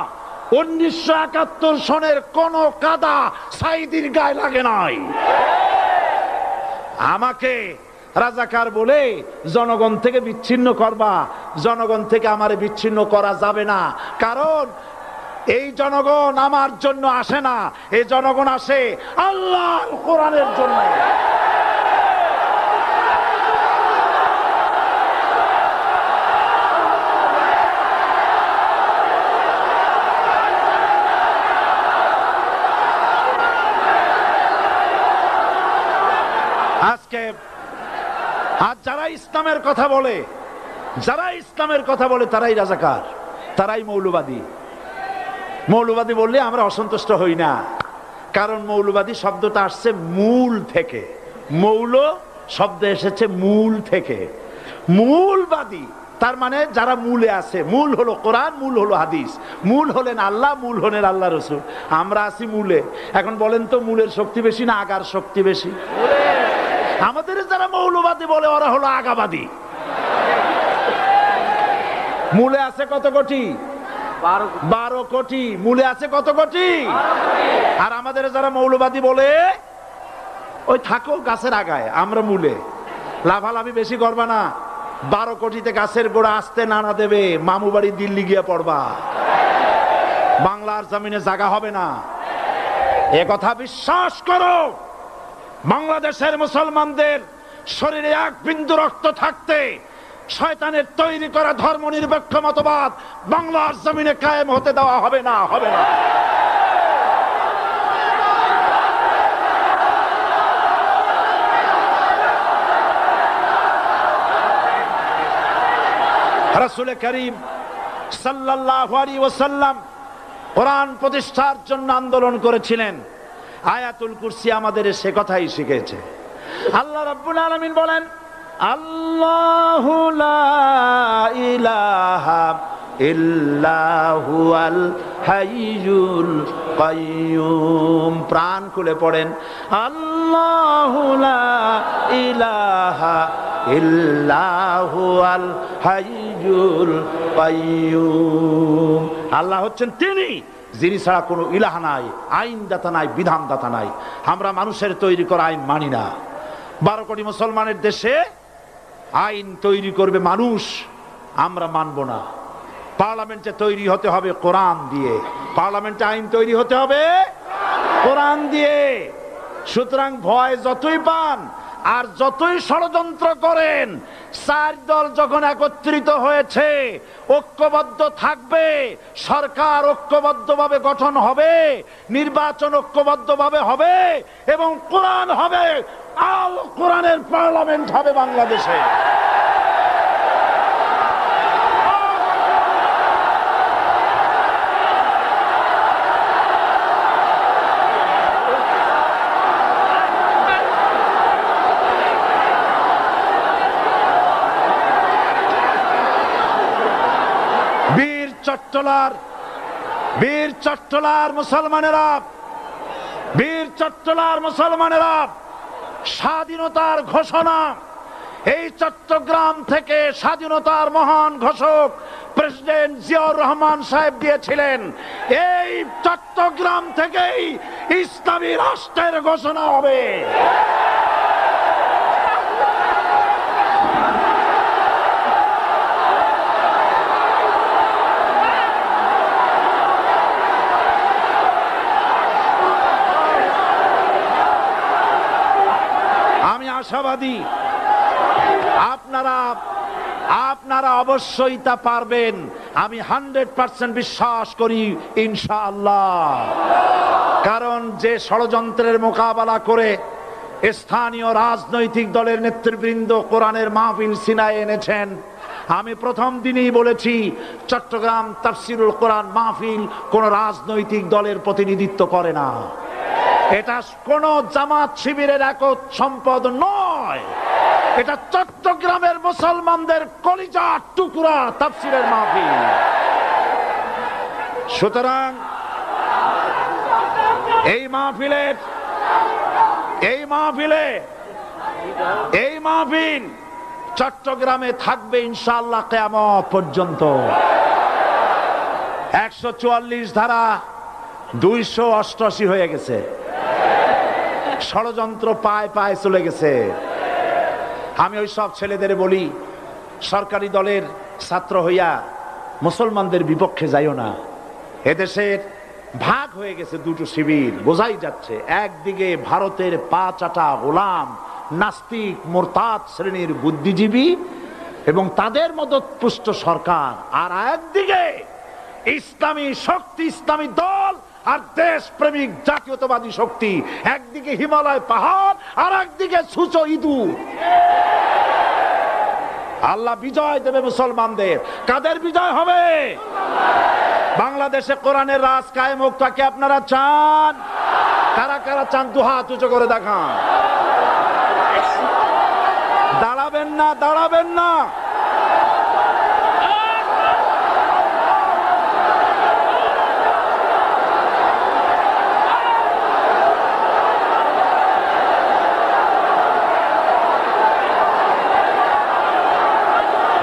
1971 সনের কোন কাদা সাইদির গায়ে লাগে নাই। আমাকে রাজাকার বলে জনগণ থেকে বিচ্ছিন্ন করবা, জনগণ থেকে আমারে বিচ্ছিন্ন করা যাবে না। কারণ এই জনগণ আমার জন্য আসে না, এই জনগণ আসে আল্লাহর কোরআনের জন্য। আজ যারা ইসলামের কথা বলে, তারাই রাজাকার, তারাই মৌলবাদী। মৌলবাদী বললে আমরা অসন্তুষ্ট হই না, কারণ মৌলবাদী শব্দটা আসছে মূল থেকে। মৌল শব্দ এসেছে মূল থেকে। মূলবাদী তার মানে যারা মূলে আছে। মূল হলো কোরআন, মূল হলো হাদিস, মূল হলেন আল্লাহ, মূল হলেন আল্লাহ রসুল। আমরা আছি মূলে। এখন বলেন তো, মূলের শক্তি বেশি না আগার শক্তি বেশি? আমাদের যারা মৌলবাদী বলে ওরা হলো আগাবাদী। মূলে আছে কত কোটি? 12 কোটি। মূলে আছে কত কোটি? আর আমাদের যারা মৌলবাদী বলে, ওই থাকো গাছের আগায়, আমরা মূলে। লাভালাভি বেশি করবা না, 12 কোটিতে গাছের গোড়া আসতে নানা দেবে, মামু বাড়ি দিল্লি গিয়ে পড়বা, বাংলার জমিনে জায়গা হবে না। এ কথা বিশ্বাস করো। বাংলাদেশের মুসলমানদের শরীরে 1 বিন্দু রক্ত থাকতে শয়তানের তৈরি করা ধর্ম নিরপেক্ষ মতবাদ বাংলার জমিনে কায়েম হতে দেওয়া হবে না, হবে না। রাসূল করিম সাল্লাল্লাহু আলাইহি ওয়াসাল্লাম কোরআন প্রতিষ্ঠার জন্য আন্দোলন করেছিলেন। আয়াতুল কুরসি আমাদের সে কথাই শিখেছে। আল্লাহ রাব্বুল আলামিন বলেন, আল্লাহু লা ইলাহা ইল্লা হুয়াল হাইয়ুল কাইয়্যুম। প্রাণ খুলে পড়েন, আল্লাহু লা ইলাহা ইল্লা হুয়াল হাইয়ুল কাইয়্যুম। আল্লাহ হচ্ছেন তিনি যিনি ছাড়া কোনো ইলাহ নাই, আইনদাতা নাই, বিধানদাতা নাই। আমরা মানুষের তৈরি করা আইন মানি না। 12 কোটি মুসলমানের দেশে আইন তৈরি করবে মানুষ, আমরা মানব না। পার্লামেন্টে তৈরি হতে হবে কোরআন দিয়ে, পার্লামেন্টে আইন তৈরি হতে হবে কোরআন দিয়ে। সুতরাং ভয় যতই পান আর যতই ষড়যন্ত্র করেন, 4 দল যখন একত্রিত হয়েছে, ঐক্যবদ্ধ থাকবে, সরকার ঐক্যবদ্ধভাবে গঠন হবে, নির্বাচন ঐক্যবদ্ধভাবে হবে এবং কোরআন হবে, আল কোরআনের পার্লামেন্ট হবে বাংলাদেশে। বীর চট্টলার মুসলমানেরা স্বাধীনতার ঘোষণা, এই চট্টগ্রাম থেকে স্বাধীনতার মহান ঘোষক প্রেসিডেন্ট জিয়াউর রহমান সাহেব দিয়েছিলেন। এই চট্টগ্রাম থেকেই ইসলামী রাষ্ট্রের ঘোষণা হবে। আশাবাদী আপনারা অবশ্যই তা পারবেন। আমি 100% বিশ্বাস করি ইনশাআল্লাহ। কারণ যে ষড়যন্ত্রের মোকাবেলা করে স্থানীয় রাজনৈতিক দলের নেতৃবৃন্দ কোরআনের মাহফিল সিনায় এনেছেন, আমি প্রথম দিনই বলেছি চট্টগ্রাম তাফসিরুল কোরআন মাহফিল কোন রাজনৈতিক দলের প্রতিনিধিত্ব করে না। এটা কোন জামাত শিবিরের একক সম্পদ নয়, এটা চট্টগ্রামের মুসলমানদের কলিজার টুকরা তাফসিরের মাহফিল। সুতরাং এই মাহফিল চট্টগ্রামে থাকবে ইনশাআল্লাহ কিয়ামত পর্যন্ত। 144 ধারা 288 হয়ে গেছে, ষড়যন্ত্র পায় পায় চলে গেছে। আমি ওই সব ছেলেদের বলি, সরকারি দলের ছাত্র হইয়া মুসলমানদের বিপক্ষে যাইও না। এদেশের ভাগ হয়ে গেছে দুটো শিবির, বোঝাই যাচ্ছে। একদিকে ভারতের পা চাটা গোলাম নাস্তিক মোরতাদ শ্রেণীর বুদ্ধিজীবী এবং তাদের মদতপুষ্ট সরকার, আর একদিকে ইসলামী শক্তি, ইসলামী দল আর দেশ প্রেমিক জাতীয়তাবাদী শক্তি। একদিকে হিমালয় পাহাড় আর একদিকে সূচো ইঁদুর। আল্লাহ বিজয় দেবে মুসলমানদের। কাদের বিজয় হবে? বাংলাদেশে কোরআনের রাজ কায়েম হোক, তাকে আপনারা চান? কারা কারা চান? দুহাত উঁচু করে দেখান। দাঁড়াবেন না, দাঁড়াবেন না।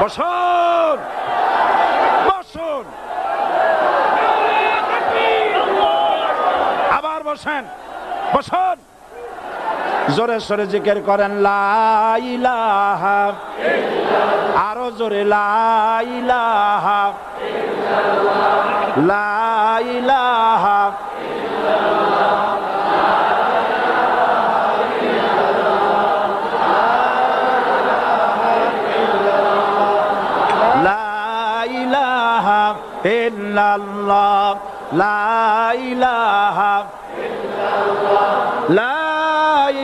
বসুন, বসুন, আবার বসেন, বসুন। জোরে সোরে জিকির করেন লা ইলাহা ইল্লাল্লাহ, আরো জোরে লা ইলাহা ইল্লাল্লাহ, লা ইলাহা ইল্লাল্লাহ, ইল্লাল্লাহ, লা ইলাহা ইল্লাল্লাহ, লা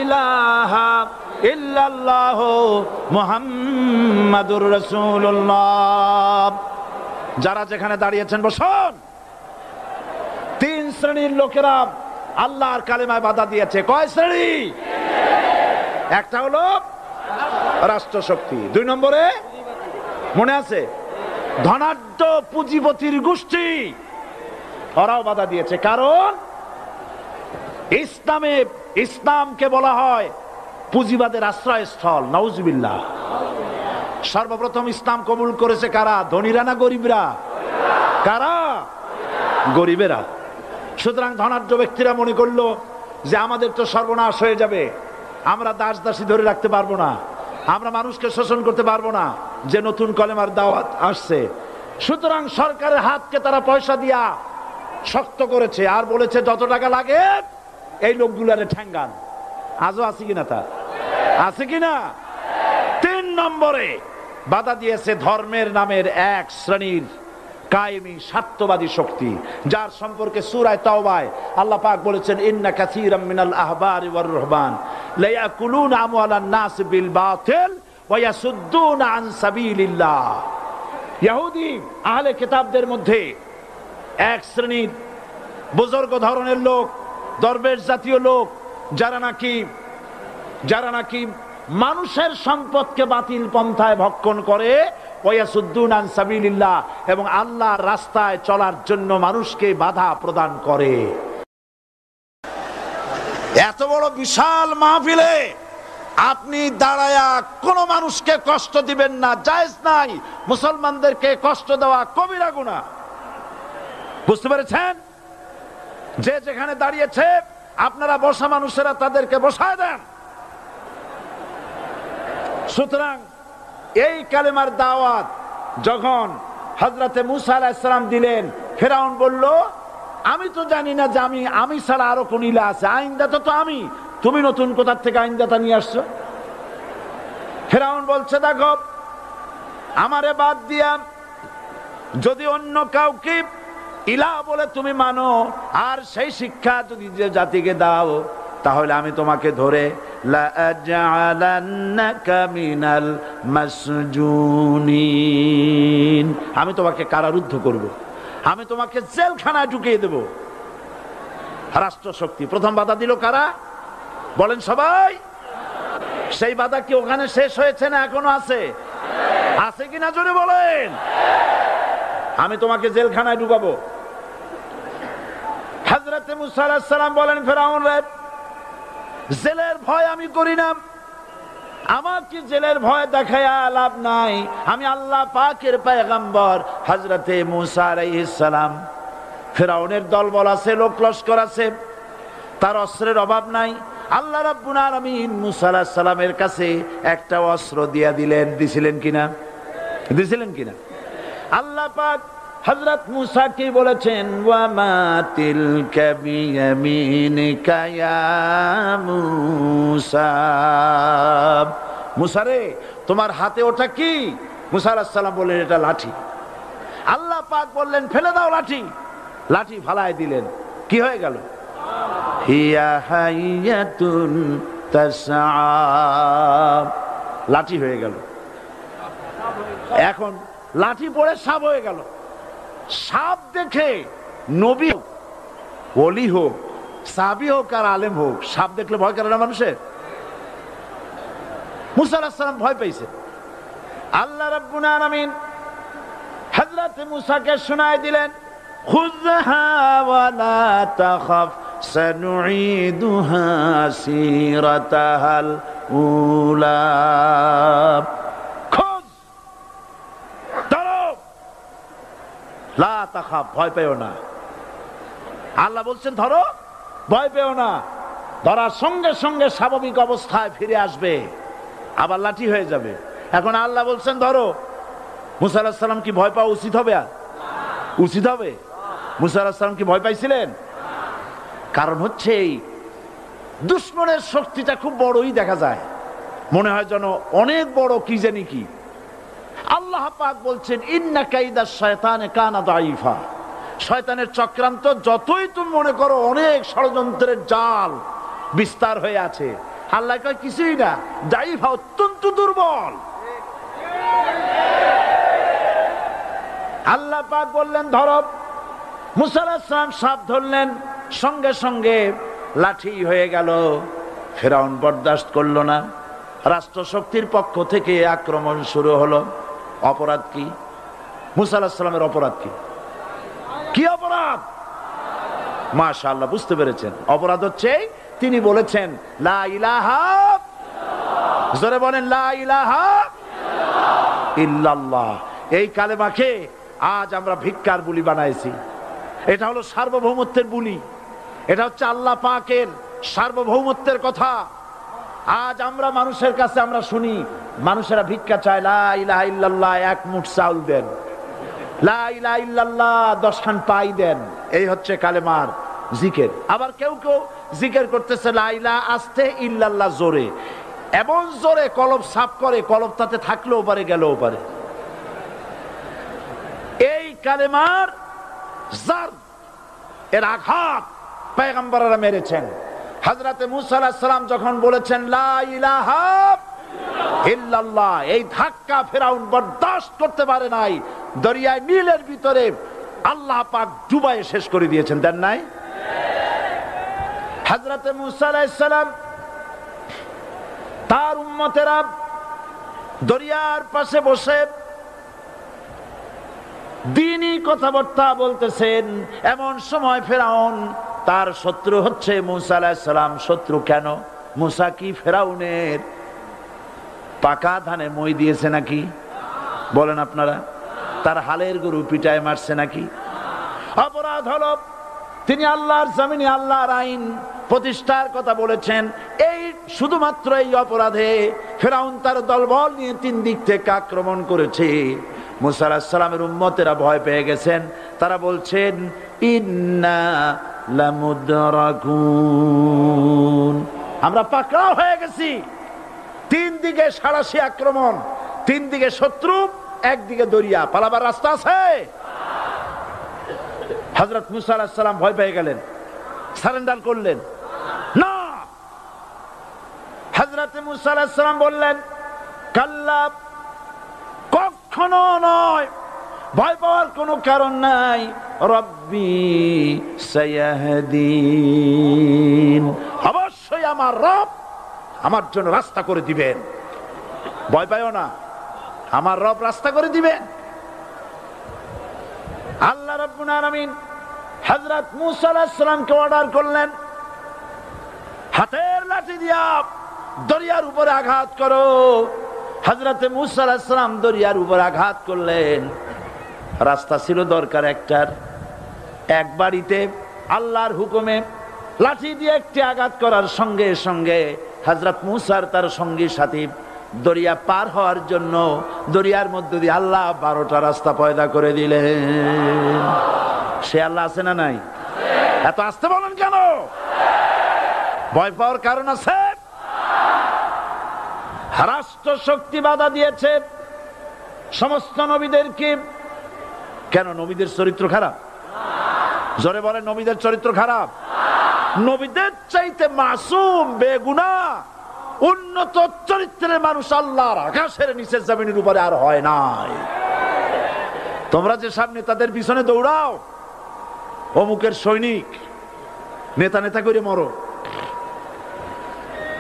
ইলাহা ইল্লাল্লাহ মুহাম্মাদুর রাসূলুল্লাহ। যারা যেখানে দাঁড়িয়েছেন বসুন। 3 শ্রেণীর লোকেরা আল্লাহর কালেমায় বাধা দিয়েছে। কয় শ্রেণী? একটা হলো রাষ্ট্রশক্তি, 2 নম্বরে মনে আছে ধনাঢ্য পুঁজিপতির গোষ্ঠী, ওরাও বাধা দিয়েছে। কারণ ইসলামকে বলা হয় পুঁজিবাদের আশ্রয়স্থল। নাউজুবিল্লাহ। সর্বপ্রথম ইসলাম কবুল করেছে কারা? ধনীরা না গরিবরা? কারা? গরিবেরা। সুতরাং ধনাঢ্য ব্যক্তিরা মনে করলো যে আমাদের তো সর্বনাশ হয়ে যাবে, আমরা দাস দাসী ধরে রাখতে পারবো না, আমরা মানুষকে শোষণ করতে পারবো না, যে নতুন কলেমার দাওয়াত আসছে। সুতরাং সরকারের হাতকে তারা পয়সা দিয়া শক্ত করেছে আর বলেছে যত টাকা লাগে এই লোকগুলারে ঠ্যাঙ্গান। আজও আছে কিনা? তা আছে কিনা? 3 নম্বরে বাধা দিয়েছে ধর্মের নামের এক শ্রেণীর কায়েমি স্বার্থবাদী শক্তি, যার সম্পর্কে সূরা তাওবায় আল্লাহ পাক বলেছেন ইন্না কাসীরাম মিনাল আহবারি ওয়ার রুহবান লা ইয়াকুলুনা আমওয়ালান নাস বিল বাতিল ওয়া ইয়াসুদ্দুনা আন সাবিলিল্লাহ। ইহুদি আহলে কিতাবদের মধ্যে এক শ্রেণীর বুজুর্গ ধরনের লোক, দরবেশ জাতীয় লোক, যারা নাকি মানুষের সম্পদকে বাতিল পন্থায় ভক্ষণ করে, ওয়াসুদ্দুনা আন সাবিলিল্লাহ, এবং আল্লাহর রাস্তায় চলার জন্য মানুষকে বাধা প্রদান করে। এত বড় বিশাল মাহফিলে আপনি দাঁড়ায়া কোন মানুষকে কষ্ট দিবেন না, জায়েজ নাই। মুসলমানদেরকে কষ্ট দেওয়া কবিরা গুনাহ। বুঝতে পেরেছেন? যে যেখানে দাঁড়িয়েছে আপনারা বসা মানুষেরা তাদেরকে বসায় দেন। সুতরাং এই কালেমার দাওয়াত যখন হযরতে মুসা আলাইহিস সালাম দিলেন, ফেরাউন বলল আমি তো জানি না যে আমি ছাড়া আরো কোন ইলা আছে, আইনদাতা তো আমি, তুমি নতুন কোথা থেকে আইনদাতা নিয়ে আসছো? ফেরাউন বলছে দেখো আমারে বাদ দিয়া যদি অন্য কাউকে ইলাহ বলে তুমি মানো আর সেই শিক্ষা যদি যে জাতিকে দাও, তাহলে আমি তোমাকে ধরে লাআজআলান্নাকা মিনাল মাসজুনিন, আমি তোমাকে কারারুদ্ধ করব, আমি তোমাকে জেলখানায় ঢুকিয়ে দেব। রাষ্ট্রশক্তি প্রথম বাধা দিল কারা? বলেন সবাই। সেই বাধা কি ওখানে শেষ হয়েছে না এখনো আছে? আছে কিনা জোরে বলেন। আমি তোমাকে জেলখানায় ঢুকাবো। হযরতে মুসা আলাইহিস সালাম বলেন ফেরাউন রে, জেলের ভয় আমি করি না, আমার কি জেলের ভয় দেখায়া লাভ নাই, আমি আল্লাহ পাকের পয়গম্বর হযরতে মুসা আলাইহিস সালাম। ফেরাউনের দলবল আছে, লোক লস্কর আছে, তার অস্ত্রের অভাব নাই। আল্লাহ রাব্বুল আলামিন মুসা আলাইহিস সালামের কাছে একটা অস্ত্র দিয়া দিলেন। দিছিলেন কিনা? আল্লাহ পাক হযরত মুসা কি বলেছেন? ওয়া মা তিলকা বিয়ামিনিকা ইয়া মুসা, মুসা রে তোমার হাতে ওটা কি? মুসা আলাইহিস সালাম বললেন এটা লাঠি। আল্লাহ পাক বললেন ফেলে দাও লাঠি। লাঠি ফালায় দিলেন, কি হয়ে গেল? হিয়া হাইয়াতুন তাসআ, লাঠি হয়ে গেল। এখন লাঠি পড়ে সাপ হয়ে গেল। সাপ দেখে নবী হোক, ওলি হোক, সাহাবী হোক আর আলেম হোক, সাপ দেখলে ভয় করে না মানুষের? মুসা আলাইহিস সালাম ভয় পেয়েছে। আল্লাহ রাব্বুল আলামিন হযরত মুসাকে শোনায় দিলেন খুযহা ওয়া লা তাখাফ সানুঈদুহা সিরাতাহাল উলা, লা তাখাফ, ভয় পেও না। আল্লাহ বলছেন ধরো, ভয় পেও না। ধরার সঙ্গে সঙ্গে স্বাভাবিক অবস্থায় ফিরে আসবে, আবার লাঠি হয়ে যাবে। এখন আল্লাহ বলছেন ধরো। মুসা আলাইহিস সালাম কি ভয় পাওয়া উচিত হবে? উচিত হবে? মুসা আলাইহিস সালাম কি ভয় পাইছিলেন? কারণ হচ্ছে এই দুশমনের শক্তিটা খুব বড়ই দেখা যায়, মনে হয় যেন অনেক বড়, কি জানি কি। আল্লাহ পাক বলছেন ইন্না কাইদা শায়তানে কানা দাঈফা, শয়তানের চক্রান্ত যতই তুমি মনে করো অনেক ষড়যন্ত্রের জাল বিস্তার হয়ে আছে, আল্লাহ কয় কিছুই না, দাঈফা অত্যন্ত দুর্বল। আল্লাহ পাক বললেন ধরো। মুসা আলাইহিস সালাম সাপ ধরলেন, সঙ্গে সঙ্গে লাঠি হয়ে গেল। ফেরাউন বরদাস্ত করলো না। রাষ্ট্রশক্তির পক্ষ থেকে আক্রমণ শুরু হলো। অপরাধ কি? মুসা আলাইহিস সালামের অপরাধ কি? কি অপরাধ? মাশাআল্লাহ, বুঝতে পেরেছেন। অপরাধ হচ্ছে তিনি বলেছেন লা ইলাহা, জোরে বলেন লা ইলাহা ইল্লাল্লাহ। এই কালেমাকে আজ আমরা ভিক্ষার বুলি বানাইছি। এটা হলো সার্বভৌমত্বের বুলি, এটা হচ্ছে আল্লাহ পাকের সার্বভৌমত্বের কথা। আজ আমরা মানুষের কাছে আমরা শুনি, মানুষেরা ভিক্ষা চায়, লা ইলাহা ইল্লাল্লাহ, এক মুঠ চাউল দেন, লা ইলাহা ইল্লাল্লাহ 10 খান পাই দেন। এই হচ্ছে কালেমার জিকির। আবার কেউ কেউ জিকির করতেছে লা ইলাহা আস্তে, ইল্লাল্লাহ জোরে, এমন জোরে কলব সাফ করে, কলব তাতে থাকলেও পারে গেলেও পারে। এই কালেমার জার, এর আঘাত পয়গম্বররা মেরেছেন। হযরতে মুসা আলাইহিস সালাম যখন বলেছেন লা ইলাহা ইল্লাল্লাহ, এই ধাক্কা ফেরাউন বরদাশত করতে পারে নাই। দরিয়ায় নীলের ভিতরে আল্লাহ পাক ডুবাইয়ে শেষ করে দিয়েছেন, দেন নাই? হযরতে মুসা আলাইহিস সালাম তার উম্মতেরা দরিয়ার পাশে বসে দ্বীনি কথাবার্তা বলতেছেন। এমন সময় ফেরাউন, তার শত্রু হচ্ছে মুসা আলাইহিস সালাম। শত্রু কেন? মুসা কি ফেরাউনের পাকা ধানে মই দিয়েছে নাকি? বলেন আপনারা। তার হালের গরু পিটায় মারছে নাকি? অপরাধ হলো তিনি আল্লাহর জমিনে আল্লাহর আইন প্রতিষ্ঠার কথা বলেছেন। এই শুধুমাত্র এই অপরাধে ফেরাউন তার দলবল নিয়ে 3 দিক থেকে আক্রমণ করেছে। মুসা আলাইহিস সালামের উম্মতেরা ভয় পেয়ে গেছেন। তারা বলছেন ইন্না লামুদরাকুন, আমরা পাকড়াও হয়ে গেছি। 3 দিকে সাড়াশি আক্রমণ, 3 দিকে শত্রু, একদিকে দরিয়া, পালাবার রাস্তা আছে? হযরত মুসা আলাইহিস সালাম ভয় পেয়ে গেলেন, সারেন্ডার করলেন না। হযরত মুসা আলাইহিস সালাম বললেন কাল্লা, কখনো নয়, ভয় পাওয়ার কোনো কারণ নাই। রব্বি সায়াহদিন, অবশ্যই আমার রব আমার জন্য রাস্তা করে দিবেন। ভয় পাইও না, আমার রব রাস্তা করে দিবেন। আল্লাহ রাব্বুল আলামিন হযরত মুসা আলাইহিস সালামকে অর্ডার করলেন, হাতের লাঠি দিয়া দরিয়ার উপরে আঘাত করো। হযরতে মুসা আলাইহিস সালাম দরিয়ার উপরে আঘাত করলেন। রাস্তা ছিল দরকার একটার, এক বাড়িতে আল্লাহর হুকুমে লাঠি দিয়ে একটি আঘাত করার সঙ্গে সঙ্গে হযরত মুসার তার সঙ্গী সাথী দরিয়া পার হওয়ার জন্য দরিয়ার মধ্যে দিয়ে আল্লাহ 12টা রাস্তা পয়দা করে দিলেন। সে আল্লাহ আছে না নাই? এত আসতে বলেন কেন? ভয় পাওয়ার কারণ আছে? রাষ্ট্র শক্তি বাধা দিয়েছে সমস্ত নবীদেরকে। কেন? নবীদের চরিত্র খারাপ? জোরে বলে, নবীদের চরিত্র খারাপ? নবীদের চাইতে মাসুম, বেগুনাহ, উন্নত চরিত্রের মানুষ আল্লাহর আকাশের নিচের জমিনের উপরে আর হয় নাই। তোমরা যে সব নেতাদের পিছনে দৌড়াও, অমুকের সৈনিক, নেতা নেতা করে মরো,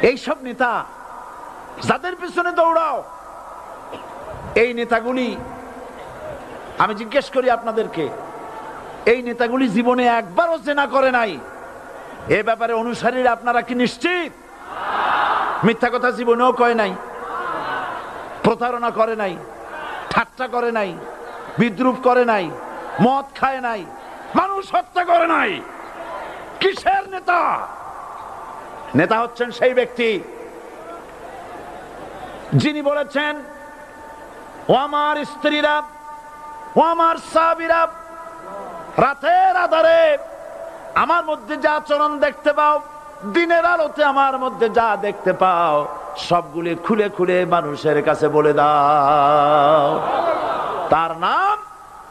এইসব নেতা যাদের পিছনে দৌড়াও, এই নেতাগুলি, আমি জিজ্ঞেস করি আপনাদেরকে, এই নেতাগুলি জীবনে একবারও জেনা করে নাই? এ ব্যাপারে অনুসারীরা আপনারা কি নিশ্চিত? মিথ্যা কথা জীবনেও কয় নাই, প্রতারণা করে নাই, ঠাট্টা করে নাই, বিদ্রুপ করে নাই, মদ খায় নাই, মানুষ হত্যা করে নাই। কিসের নেতা? নেতা হচ্ছেন সেই ব্যক্তি যিনি বলেছেন, ও আমার স্ত্রীরা, ও আমার সাহাবীরা, রাতের আধারে আমার মধ্যে যা আচরণ দেখতে পাও, দিনের আলোতে আমার মধ্যে যা দেখতে পাও, সবগুলি খুলে খুলে মানুষের কাছে বলে দাও। তার নাম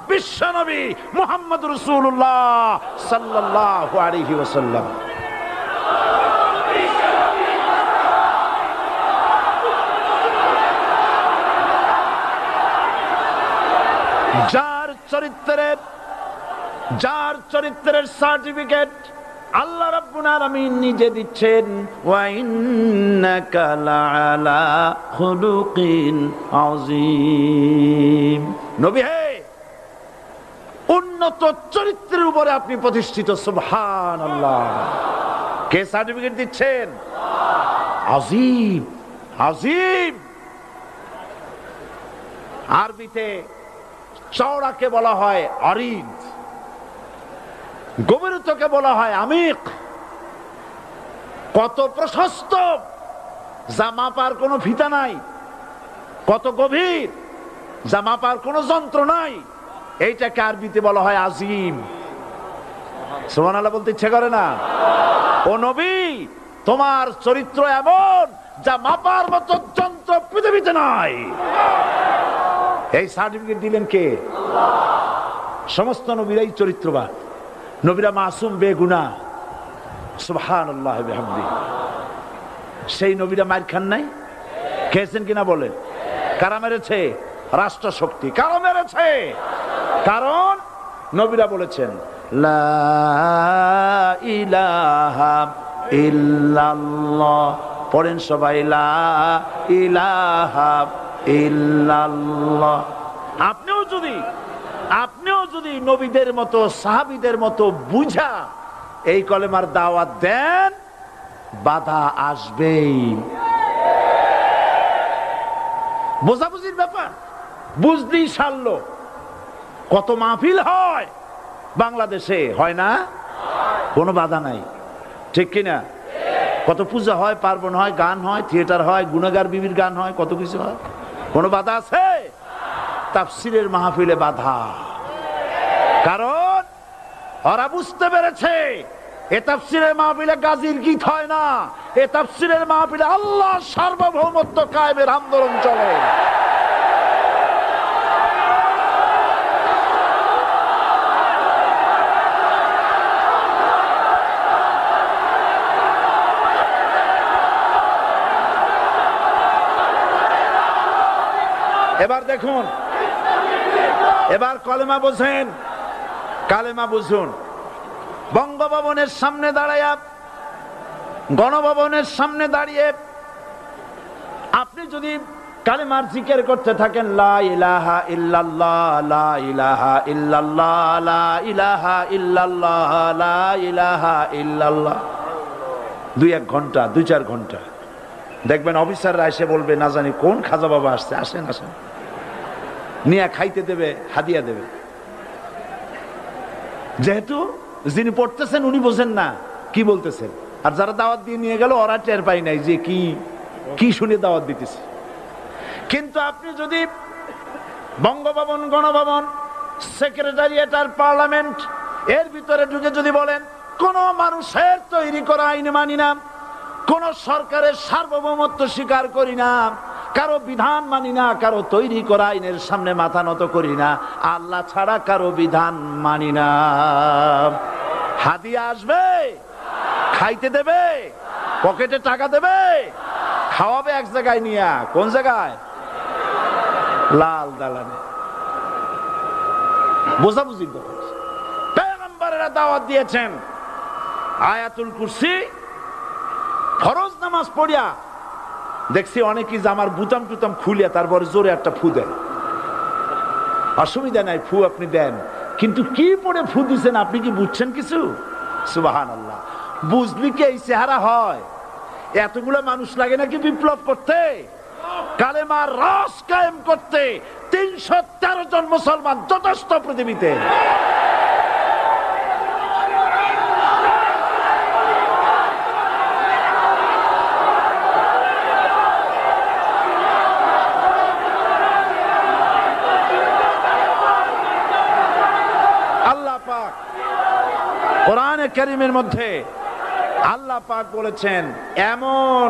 বিশ্বনবী মুহাম্মদ রাসূলুল্লাহ সাল্লাল্লাহু আলাইহি ওয়াসাল্লাম। যার চরিত্রের সার্টিফিকেট আল্লাহ রাব্বুল আলামিন নিজে দিচ্ছেন, ওয়া ইন্নাকা লাআলা খুলুকিন আযীম। নবী হে, উন্নত চরিত্রের উপরে আপনি প্রতিষ্ঠিত। সুবহানাল্লাহ। কে সার্টিফিকেট দিচ্ছেন? আযীম, আযীম। আরবিতে চওড়াকে বলা হয় আরিদ, গভীরতাকে বলা হয় আমিক। কত প্রশস্ত, যা মাপার কোনো ফিতা নাই, কত গভীর, যা মাপার কোনো যন্ত্র নাই, এইটাকে আরবিতে বলা হয় আজিম। সুবহানাল্লাহ বলতে ইচ্ছে করে না? ও নবী, তোমার চরিত্র এমন যা মাপার মতো যন্ত্র পৃথিবীতে নাই। এই সার্টিফিকেট দিলেন কে? সমস্ত নবীরাই চরিত্রবান, নবীরা মাসুম, বেগুনাহ। সুবহানাল্লাহ বিহামদিহি। সেই নবীরা মার খান নাই? খেয়েছেন কিনা বলেন? কারা মেরেছে? রাষ্ট্র শক্তি। কারা মেরেছে? কারণ নবীরা বলেছেন লা ইলাহা ইল্লাল্লাহ। পড়েন সবাই, লা ইলাহা ইল্লাল্লাহ। আপনিও যদি নবীদের মতো, সাহাবীদের মতো বুঝা এই কলেমার দাওয়াত দেন, বাধা আসবেই। বোঝাবুঝির ব্যাপার, বুঝতেই সারলো। কত মাহফিল হয় বাংলাদেশে, হয় না? কোনো বাধা নাই, ঠিক কিনা? কত পূজা হয়, পার্বণ হয়, গান হয়, থিয়েটার হয়, গুনাহগার বিবির গান হয়, কত কিছু হয়। কোনো বাধা আছে? তাফসীরের মাহফিলে বাধা। কারণ ওরা বুঝতে পেরেছে এ তাফসীরের মাহফিলে গাজীর গীত হয় না, এ তাফসীরের মাহফিলে আল্লাহ সার্বভৌমত্ব কায়েমের আন্দোলন চলে। এবার দেখুন, এবার কলেমা বোঝেন, কালেমা বুঝুন। বঙ্গভবনের সামনে দাঁড়াইয়া, গণভবনের সামনে দাঁড়িয়ে আপনি যদি কালেমার জিকির করতে থাকেন, লা ইলাহা ইল্লাল্লাহ, লা ইলাহা ইল্লাল্লাহ, লা ইলাহা ইল্লাল্লাহ, লা ইলাহা ইল্লাল্লাহ, 2-1 ঘন্টা, 2-4 ঘন্টা, দেখবেন অফিসাররা এসে বলবে, না জানি কোন খাজা বাবা আসছে, আসেন আসেন, নিয়ে খাইতে দেবে, হাদিয়া দেবে। যেহেতু যিনি পড়তেছেন উনি বোঝেন না কি বলতেছেন, আর যারা দাওয়াত দিয়ে নিয়ে গেল ওরা টের পাই নাই যে কি শুনে দাওয়াত দিতেছে। কিন্তু আপনি যদি বঙ্গভবন, গণভবন, সেক্রেটারিয়েট আর পার্লামেন্ট এর ভিতরে ঢুকে যদি বলেন, কোন মানুষের তৈরি করা আইন মানি না, কোন সরকারের সার্বভৌমত্ব স্বীকার করি না, কারো বিধান মানি না, কারো তৈরি করা আইনের সামনে মাথা নত করি না, আল্লাহ ছাড়া কারো বিধান মানি না, হাদিয়া আসবে, খাইতে দেবে, পকেটে টাকা দেবে, খাওয়াবে এক জায়গায় নিয়ে। কোন জায়গায়? লাল দালানে। বোঝাবুঝি পয়গম্বরেরা দাওয়াত দিয়েছেন, আয়াতুল কুরসি ফরজ নামাজ পড়িয়া দেখছি অনেকেই জামার বুতাম টুতাম খুলিয়া তারপরে জোরে একটা ফু দেন। অসুবিধা নাই, ফু আপনি দেন, কিন্তু কি পড়ে ফু দিচ্ছেন আপনি কি বুঝছেন কিছু? সুবহানাল্লাহ। বুঝলি কি এই চেহারা হয়? এতগুলো মানুষ লাগে নাকি বিপ্লব করতে, কালেমার রস কায়েম করতে? 313 জন মুসলমান যথেষ্ট পৃথিবীতে। কোরআনে কারীমের মধ্যে আল্লাহ পাক বলেছেন, এমন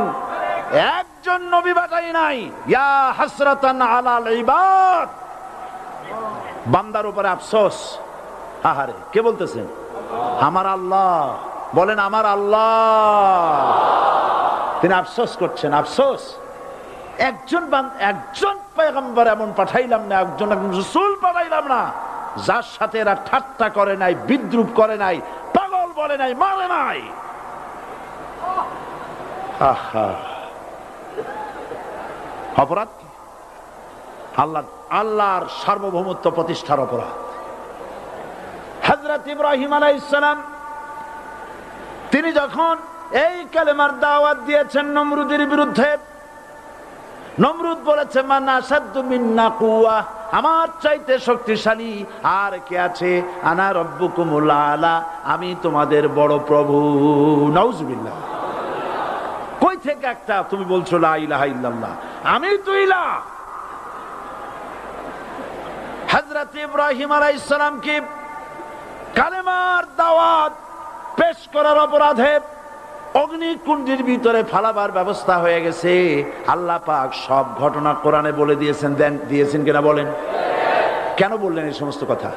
একজন নবী পাঠাই নাই, ইয়া হাসরাতান আলাল ইবাদ, বান্দার উপরে আফসোস। আহারে, কে বলতেছেন? আমার আল্লাহ। বলেন আমার আল্লাহ। তিনি আফসোস করছেন, আফসোস একজন পয়গম্বর এমন পাঠাইলাম না, একজন রাসূল পাঠাইলাম না যার সাথে এরা ঠাট্টা করে নাই, বিদ্রুপ করে নাই, পাগল বলে নাই, মারে নাই। অপরাধ কি? আল্লাহর সার্বভৌমত্ব প্রতিষ্ঠার অপরাধ। হযরত ইব্রাহিম আলাইহিস সালাম তিনি যখন এই কালেমার দাওয়াত দিয়েছেন নমরুদের বিরুদ্ধে, নমরুদ বলেছে মান আশাদ্দু মিন্না কুওয়া, আমার চাইতে শক্তিশালী আর কে আছে? আনা রব্বুকুমুল আলা, আমি তোমাদের বড় প্রভু। নাউজুবিল্লাহ। কই থেকে একটা তুমি বলছো লা ইলাহা ইল্লাল্লাহ, আমি তো ইলাহ। হযরত ইব্রাহিম আলাইহিস সালাম কি কালেমার দাওয়াত পেশ করার অপরাধে অগ্নিকুণ্ডের ভিতরে ফালাবার ব্যবস্থা হয়ে গেছে। আল্লাহ পাক সব ঘটনা কোরআনে বলে দিয়েছেন কিনা বলেন? কেন বললেন এই সমস্ত কথা?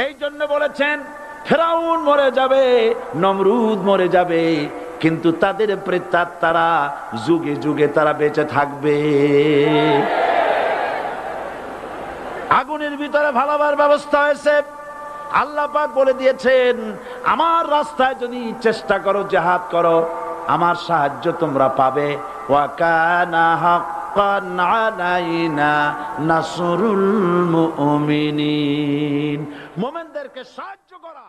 এই জন্য বলেছেন ফেরাউন মরে যাবে, নমরুদ মরে যাবে, কিন্তু তাদের প্রেতাত্মারা যুগে যুগে তারা বেঁচে থাকবে। আগুনের ভিতরে ফালাবার ব্যবস্থা হয়েছে। আল্লাহ পাক বলে দিয়েছেন আমার রাস্তায় যদি চেষ্টা করো, জিহাদ করো, আমার সাহায্য তোমরা পাবে। ওয়া কানা হাক্কান আলাইনা নাসরুল মুমিনিন, মুমিনদেরকে সাহায্য করা।